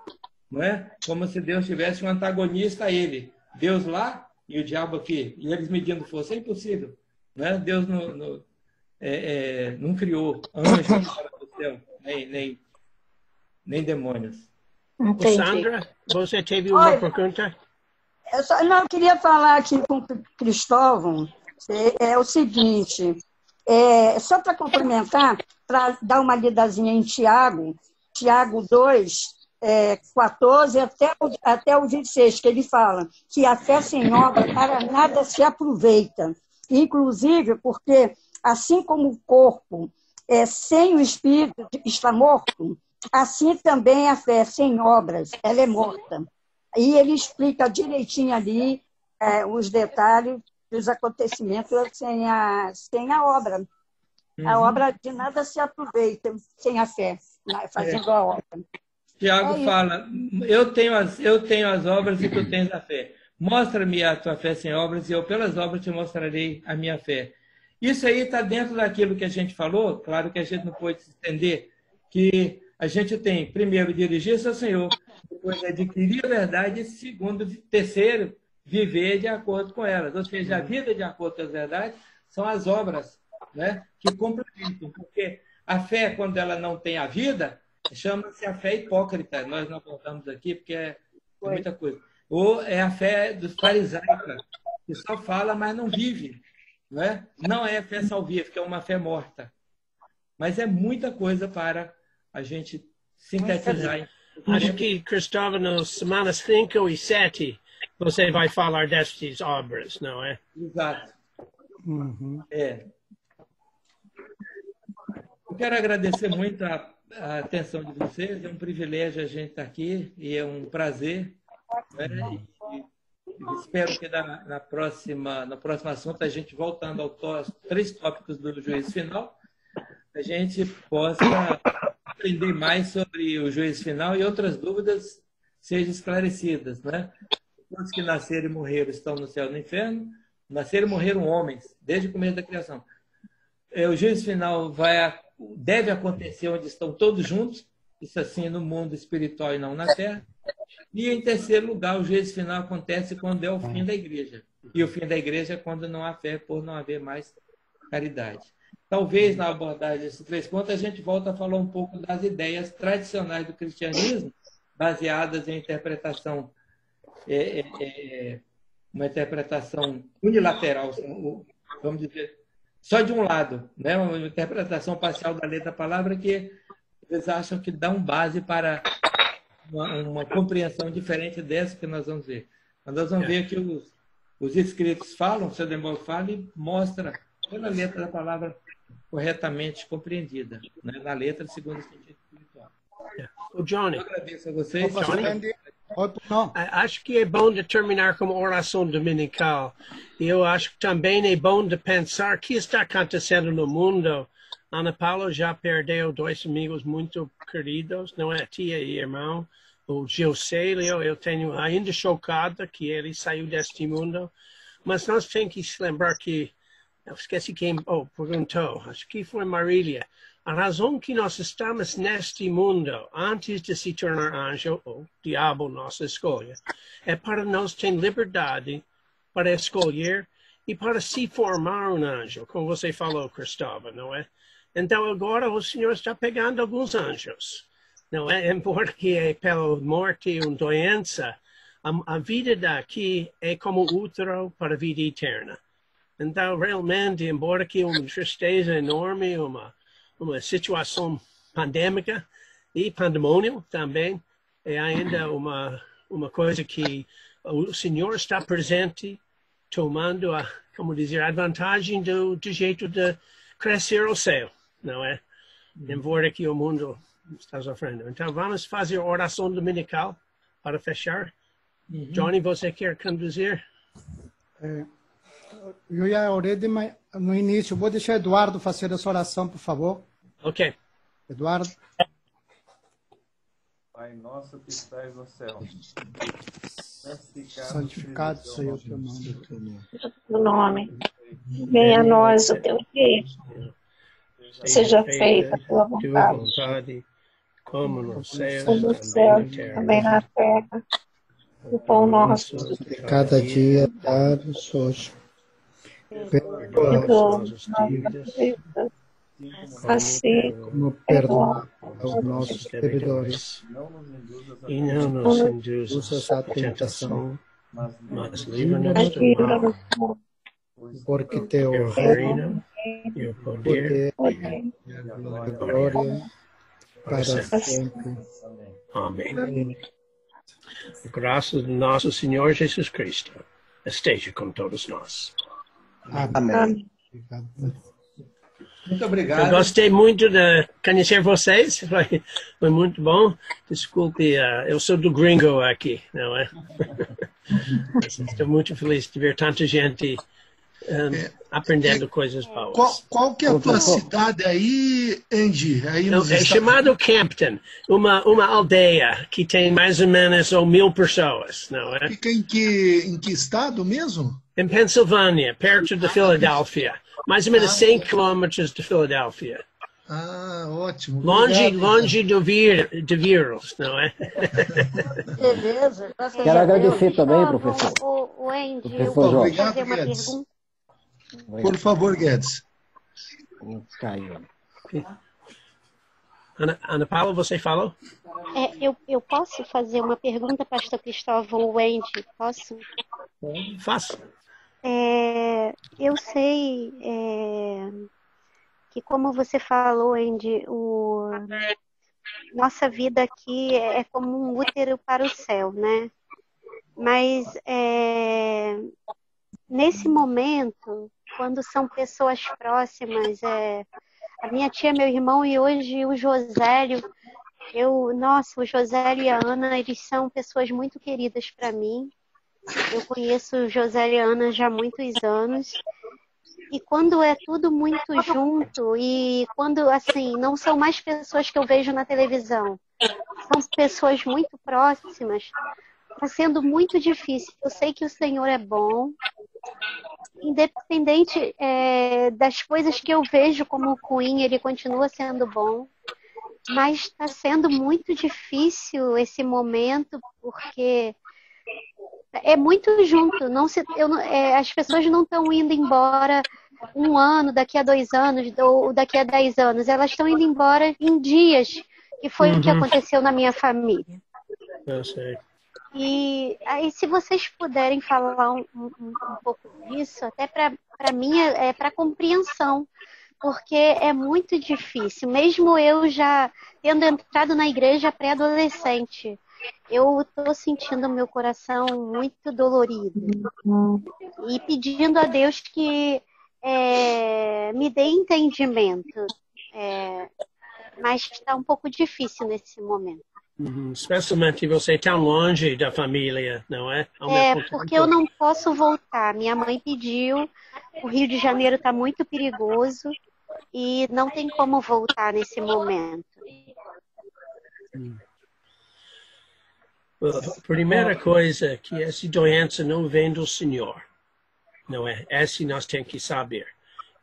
não é? Como se Deus tivesse um antagonista a ele. Deus lá e o diabo aqui. E eles medindo força. É impossível. Não é? Deus não criou anjos do céu, nem demônios. Entendi. Sandra, você teve uma pergunta? Eu queria falar aqui com o Cristóvão. É o seguinte, só para complementar, para dar uma lidazinha em Tiago 2, 14 até o 26, que ele fala que a fé sem obra para nada se aproveita. Inclusive porque, assim como o corpo sem o espírito está morto, assim também a fé sem obras, ela é morta. E ele explica direitinho ali os detalhes dos acontecimentos sem a obra. Uhum. A obra de nada se aproveita sem a fé, fazendo a obra. Tiago fala, eu tenho as obras e tu tens a fé. Mostra-me a tua fé sem obras e eu pelas obras te mostrarei a minha fé. Isso aí está dentro daquilo que a gente falou, claro que a gente não pode se estender, que a gente tem, primeiro, dirigir-se ao Senhor, depois adquirir a verdade e, segundo, terceiro, viver de acordo com elas. Ou seja, a vida de acordo com as verdades são as obras, né, que complementam. Porque a fé, quando ela não tem a vida, chama-se a fé hipócrita. Nós não abordamos aqui porque é muita coisa. Ou é a fé dos farisaicos, que só fala, mas não vive. Né? Não é fé salvífica, é uma fé morta. Mas é muita coisa para a gente sintetizar. Acho que, Cristóvão, nas semanas 5 e 7, você vai falar destas obras, não é? Exato. Uhum. Eu quero agradecer muito a atenção de vocês. É um privilégio a gente estar aqui e é um prazer. Né? Espero que no próximo assunto, a gente voltando aos 3 tópicos do juízo final, a gente possa aprender mais sobre o juízo final e outras dúvidas sejam esclarecidas. Né? Todos que nasceram e morreram estão no céu e no inferno. Nasceram e morreram homens, desde o começo da criação. O juízo final deve acontecer onde estão todos juntos, isso assim no mundo espiritual e não na terra. E, em terceiro lugar, o juízo final acontece quando é o fim da igreja. E o fim da igreja é quando não há fé, por não haver mais caridade. Talvez, na abordagem desses 3 pontos, a gente volta a falar um pouco das ideias tradicionais do cristianismo, baseadas em interpretação, uma interpretação unilateral, vamos dizer, só de um lado, né? Uma interpretação parcial da letra da palavra que eles acham que dá base para uma compreensão diferente dessa que nós vamos ver. Mas nós vamos ver que os escritos falam, o seu Demócrito fala e mostra pela letra da palavra corretamente compreendida, né? Na letra segundo o sentido espiritual. O Johnny. Eu agradeço a vocês. Acho que é bom de terminar com oração dominical. E eu acho que também é bom de pensar o que está acontecendo no mundo. Ana Paula já perdeu 2 amigos muito queridos, não é? Tia e irmão. O Gilcélio, eu tenho ainda chocada que ele saiu deste mundo. Mas nós temos que se lembrar que, eu esqueci quem perguntou, acho que foi Marília. A razão que nós estamos neste mundo, antes de se tornar anjo, ou diabo, nossa escolha, é para nós ter liberdade para escolher e para se formar um anjo, como você falou, Cristóvão, não é? Então, agora o Senhor está pegando alguns anjos. Não é? Porque pela morte e doença, a vida daqui é como útero para a vida eterna. Então, realmente, embora que uma tristeza enorme, uma situação pandêmica e pandemônio também, é ainda uma coisa que o Senhor está presente, tomando como dizer, a vantagem do jeito de crescer o céu, não é? Embora que o mundo está sofrendo. Então, vamos fazer a oração dominical para fechar. Johnny, você quer conduzir? Eu já orei no início. Vou deixar Eduardo fazer essa oração, por favor. Ok. Eduardo. Pai nosso que estás no céu, santificado seja o teu nome. O nome. Venha a nós o teu reino. Seja feita a tua vontade, como no céu, também na terra. O pão nosso de cada dia dá-nos hoje. Perdoa nossas dívidas, assim como perdoa aos nossos devedores. e não nos e não nos Induzas induzas à à tentação, mas livra-nos do mal. porque teu O reino e o poder e a glória para sempre. Amém. A graça do nosso Senhor Jesus Cristo esteja com todos nós. Amém. Muito Eu obrigado. gostei muito de conhecer vocês, foi muito bom. Desculpe, eu sou do gringo aqui, não é? Estou muito feliz de ver tanta gente aprendendo coisas boas. Qual que é a tua cidade aí, Andy? Aí nos É Estados chamado Campton, uma aldeia que tem mais ou menos 1.000 pessoas, não é? Fica em que estado mesmo? Em Pensilvânia, perto de Filadélfia. Mais ou menos 100 quilômetros de Filadélfia. Ah, ótimo. Longe Obrigado, de vírus, não é? Beleza. Quero agradecer também, professor. O Andy, eu Professor vou Jorge. fazer uma Guedes. pergunta. Por favor, Guedes. Caiu. Ana Paula, você falou? Eu posso fazer uma pergunta, pastor Cristóvão, o Andy? Posso? Faça. Eu sei que, como você falou, Andy, nossa vida aqui é como um útero para o céu, né? Mas nesse momento, quando são pessoas próximas, a minha tia, meu irmão e hoje o Josélio, o Josélio e a Ana, eles são pessoas muito queridas para mim. Eu conheço o Josélio e a Ana já há muitos anos. E quando é tudo muito junto e quando, assim, não são mais pessoas que eu vejo na televisão, são pessoas muito próximas, está sendo muito difícil. Eu sei que o Senhor é bom, independente das coisas que eu vejo como Queen, ele continua sendo bom, mas está sendo muito difícil esse momento, porque é muito junto. As pessoas não estão indo embora um ano, daqui a 2 anos, ou daqui a 10 anos. Elas estão indo embora em dias, que foi o que aconteceu na minha família. Eu sei. E aí, se vocês puderem falar um pouco disso, até para mim para compreensão, porque é muito difícil. Mesmo eu já tendo entrado na igreja pré-adolescente, eu estou sentindo meu coração muito dolorido e pedindo a Deus que me dê entendimento, mas está um pouco difícil nesse momento. Especialmente você tão longe da família, não é? Porque eu não posso voltar. Minha mãe pediu, o Rio de Janeiro está muito perigoso e não tem como voltar nesse momento. A primeira coisa que essa doença não vem do Senhor, não é? Essa nós temos que saber.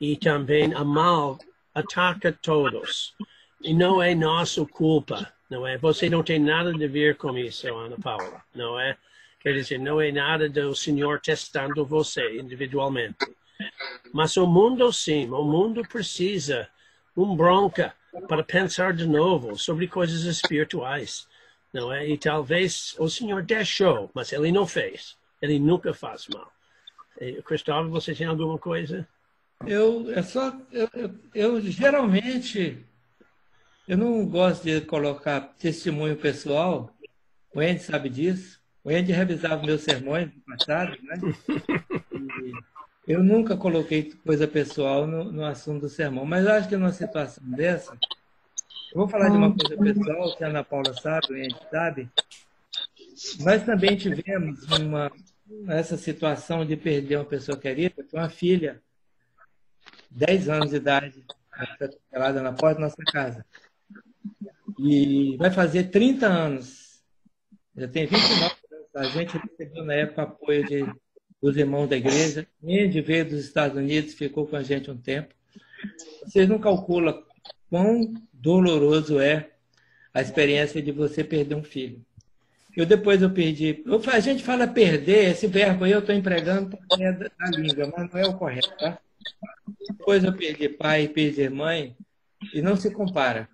E também a mal ataca todos. E não é nossa culpa, não é? Você não tem nada a ver com isso, Ana Paula, não é? Quer dizer, não é nada do Senhor testando você individualmente. Mas o mundo, sim, o mundo precisa bronca para pensar de novo sobre coisas espirituais, não é? E talvez o Senhor deixou, mas ele não fez. Ele nunca faz mal. Cristóvão, você tem alguma coisa? Eu geralmente, eu não gosto de colocar testemunho pessoal. O Andy sabe disso. O Andy revisava meus sermões no passado, né? E eu nunca coloquei coisa pessoal no assunto do sermão, mas eu acho que numa situação dessa, eu vou falar de uma coisa pessoal, que a Ana Paula sabe, o Andy sabe. Nós também tivemos essa situação de perder uma pessoa querida, que uma filha, 10 anos de idade, atropelada na porta da nossa casa. E vai fazer 30 anos. Já tem 29 anos. A gente recebeu na época apoio dos irmãos da igreja. Andy veio dos Estados Unidos, ficou com a gente um tempo. Vocês não calculam quão doloroso é a experiência de você perder um filho. Depois eu perdi. A gente fala perder, esse verbo aí eu estou empregando porque é da língua, mas não é o correto, tá? Depois eu perdi pai, perdi mãe, e não se compara.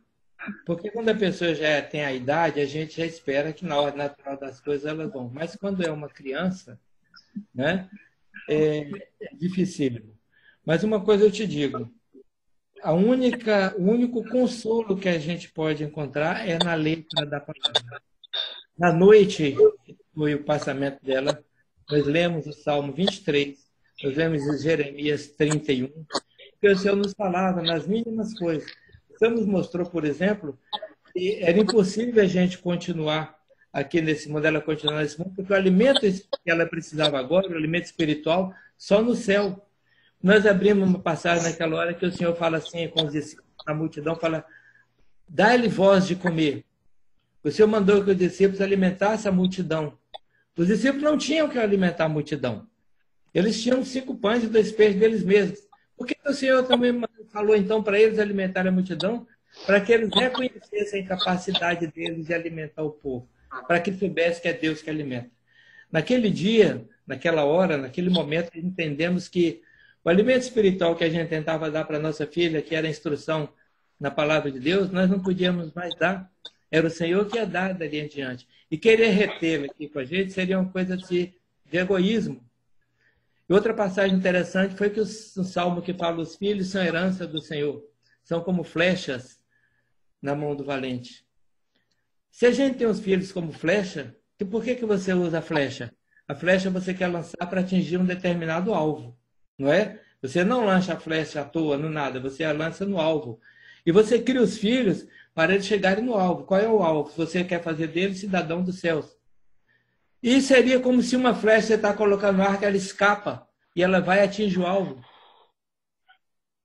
Porque quando a pessoa já tem a idade, a gente já espera que na ordem natural das coisas elas vão. Mas quando é uma criança, né, é dificílimo. Mas uma coisa eu te digo, o único consolo que a gente pode encontrar é na letra da palavra. Na noite, foi o passamento dela, nós lemos o Salmo 23, nós lemos Jeremias 31, porque o Senhor nos falava nas mínimas coisas. O Senhor nos mostrou, por exemplo, que era impossível a gente continuar aqui nesse mundo, ela continuar nesse mundo, porque o alimento que ela precisava agora, o alimento espiritual, só no céu. Nós abrimos uma passagem naquela hora que o Senhor fala assim com os discípulos, na multidão, fala, dá-lhe voz de comer. O Senhor mandou que os discípulos alimentassem a multidão. Os discípulos não tinham que alimentar a multidão. Eles tinham 5 pães e 2 peixes deles mesmos. Por que o Senhor também falou, então, para eles alimentarem a multidão? Para que eles reconhecessem a capacidade deles de alimentar o povo. Para que soubessem que é Deus que alimenta. Naquele dia, naquela hora, naquele momento, entendemos que o alimento espiritual que a gente tentava dar para a nossa filha, que era a instrução na palavra de Deus, nós não podíamos mais dar. Era o Senhor que ia dar dali em diante. E querer retê-lo aqui com a gente seria uma coisa de egoísmo. E outra passagem interessante foi que o Salmo que fala os filhos são herança do Senhor. São como flechas na mão do valente. Se a gente tem os filhos como flecha, por que você usa a flecha? A flecha você quer lançar para atingir um determinado alvo. Não é? Você não lança a flecha à toa, no nada. Você a lança no alvo. E você cria os filhos para eles chegarem no alvo. Qual é o alvo? Você quer fazer deles cidadão dos céus. E seria como se uma flecha você está colocando no ar, que ela escapa e ela vai atingir o alvo.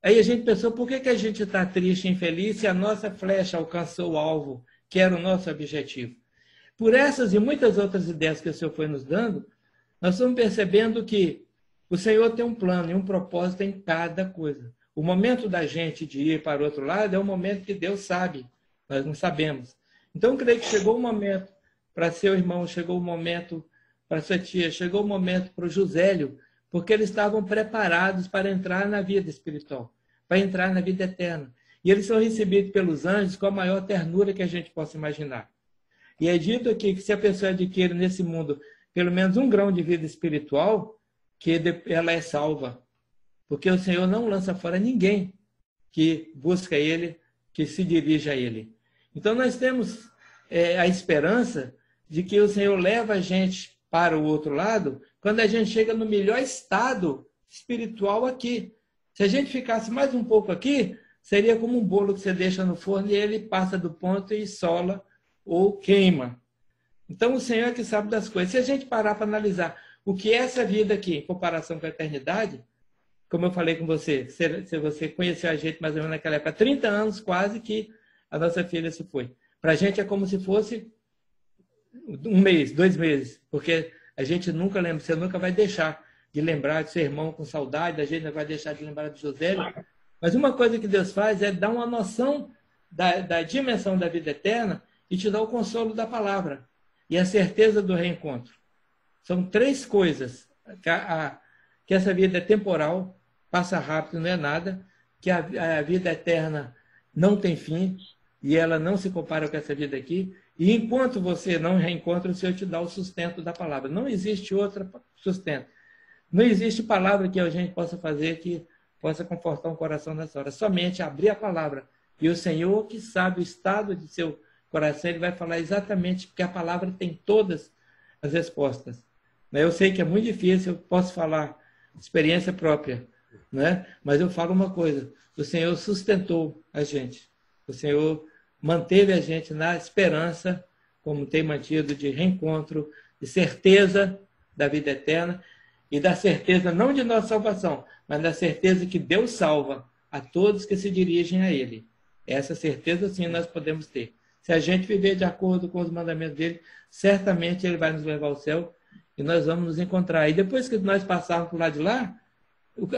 Aí a gente pensou, por que a gente está triste e infeliz se a nossa flecha alcançou o alvo, que era o nosso objetivo? Por essas e muitas outras ideias que o Senhor foi nos dando, nós estamos percebendo que o Senhor tem um plano e um propósito em cada coisa. O momento da gente de ir para o outro lado é o momento que Deus sabe. Nós não sabemos. Então, eu creio que chegou o momento para seu irmão, chegou o momento para sua tia, chegou o momento para o Josélio, porque eles estavam preparados para entrar na vida espiritual, para entrar na vida eterna. E eles são recebidos pelos anjos com a maior ternura que a gente possa imaginar. E é dito aqui que se a pessoa adquire nesse mundo pelo menos 1 grão de vida espiritual, que ela é salva. Porque o Senhor não lança fora ninguém que busca Ele, que se dirige a Ele. Então, nós temos a esperança de que o Senhor leva a gente para o outro lado quando a gente chega no melhor estado espiritual aqui. Se a gente ficasse mais um pouco aqui, seria como um bolo que você deixa no forno e ele passa do ponto e sola ou queima. Então, o Senhor é que sabe das coisas. Se a gente parar para analisar o que é essa vida aqui em comparação com a eternidade, como eu falei com você, se você conheceu a gente mais ou menos naquela época, 30 anos quase que a nossa filha se foi. Para a gente é como se fosse 1 mês, 2 meses, porque a gente nunca lembra, você nunca vai deixar de lembrar do seu irmão com saudade, a gente não vai deixar de lembrar de José. Mas uma coisa que Deus faz é dar uma noção da dimensão da vida eterna e te dar o consolo da palavra e a certeza do reencontro. São 3 coisas. Que essa vida é temporal, passa rápido, não é nada, que a vida eterna não tem fim e ela não se compara com essa vida aqui. E enquanto você não reencontra, o Senhor te dá o sustento da palavra. Não existe outro sustento. Não existe palavra que a gente possa fazer que possa confortar um coração nessa hora. Somente abrir a palavra. E o Senhor, que sabe o estado de seu coração, Ele vai falar exatamente, porque a palavra tem todas as respostas. Eu sei que é muito difícil, eu posso falar experiência própria, né? Mas eu falo uma coisa, o Senhor sustentou a gente. O Senhor manteve a gente na esperança, como tem mantido, de reencontro, de certeza da vida eterna e da certeza não de nossa salvação, mas da certeza que Deus salva a todos que se dirigem a Ele. Essa certeza, sim, nós podemos ter. Se a gente viver de acordo com os mandamentos dele, certamente Ele vai nos levar ao céu e nós vamos nos encontrar. E depois que nós passarmos por lá de lá,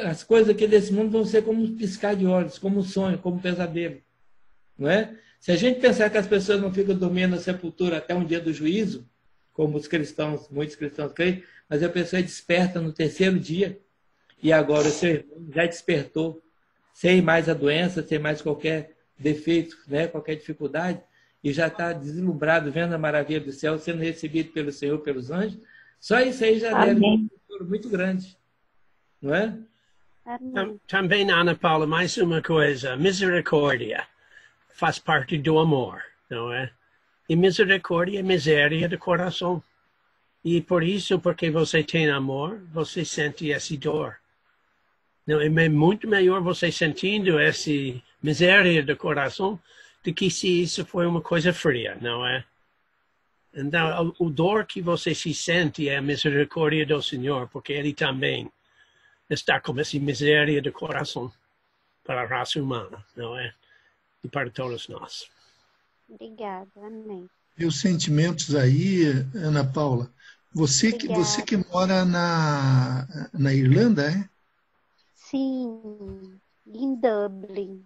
as coisas aqui desse mundo vão ser como um piscar de olhos, como um sonho, como um pesadelo. Não é? Se a gente pensar que as pessoas não ficam dormindo na sepultura até um dia do juízo, como os cristãos, muitos cristãos creem, mas a pessoa desperta no terceiro dia e agora o seu irmão já despertou, sem mais a doença, sem mais qualquer defeito, né, qualquer dificuldade, e já está deslumbrado, vendo a maravilha do céu, sendo recebido pelo Senhor, pelos anjos. Só isso aí já deve ser um futuro muito grande, não é? Também, Ana Paula, mais uma coisa. Misericórdia faz parte do amor, não é? E misericórdia é miséria do coração. E por isso, porque você tem amor, você sente essa dor. Não, é muito melhor você sentindo essa miséria do coração do que se isso foi uma coisa fria, não é? Então, o dor que você se sente é a misericórdia do Senhor, porque Ele também está com essa miséria do coração para a raça humana, não é? E para todos nós. Obrigada, amém. E os sentimentos aí, Ana Paula, você que mora na Irlanda, é? Sim, em Dublin.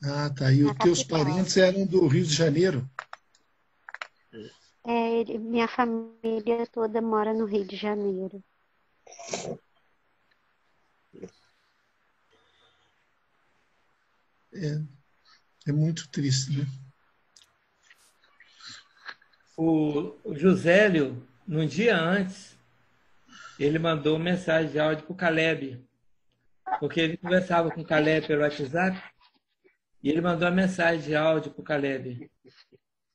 Ah, tá. E os teus parentes eram do Rio de Janeiro? Minha família toda mora no Rio de Janeiro. É muito triste, né? O Jusélio, num dia antes, ele mandou uma mensagem de áudio para o Caleb, porque ele conversava com o Caleb pelo WhatsApp, e ele mandou uma mensagem de áudio para o Caleb.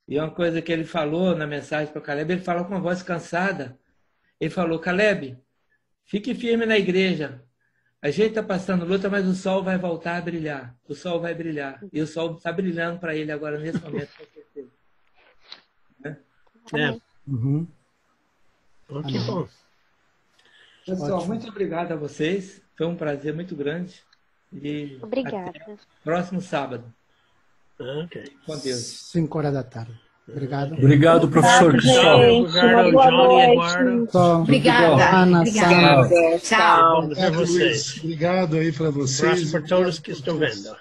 E uma coisa que ele falou na mensagem para o Caleb, ele falou com uma voz cansada. Ele falou: Caleb, fique firme na igreja. A gente está passando luta, mas o sol vai voltar a brilhar. O sol vai brilhar. E o sol está brilhando para ele agora, nesse momento, com certeza. Né? Uhum. Que bom. Pessoal, Ótimo. muito obrigado a vocês. Foi um prazer muito grande. E Obrigada. até próximo sábado. Ok. Com Deus. 5 horas da tarde. Obrigado. Obrigado, professor Cristóvão. Obrigado, Johnny, Eduardo. Obrigada. Ana, Obrigada. Sandra. Tchau. Vamos ver vocês. Obrigado aí para Um vocês. abraço para todos que estão vendo.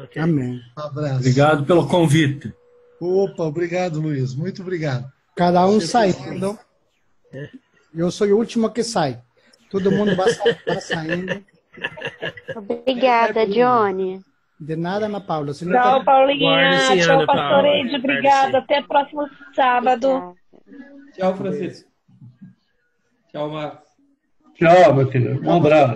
Ok. Amém. Um abraço. Obrigado pelo convite. Opa, obrigado, Luiz. Muito obrigado. Cada um saindo. Eu sou o último que sai. Todo mundo vai saindo. Obrigada, Johnny. De nada, Ana Paula. Se não Tchau, tá- Paulinha. Guarde-se, Tchau, Ana pastor Paula. Eide. Obrigada. Até próximo sábado. Tchau, Francisco. Tchau, Marcos. Tchau, meu querido. Um abraço.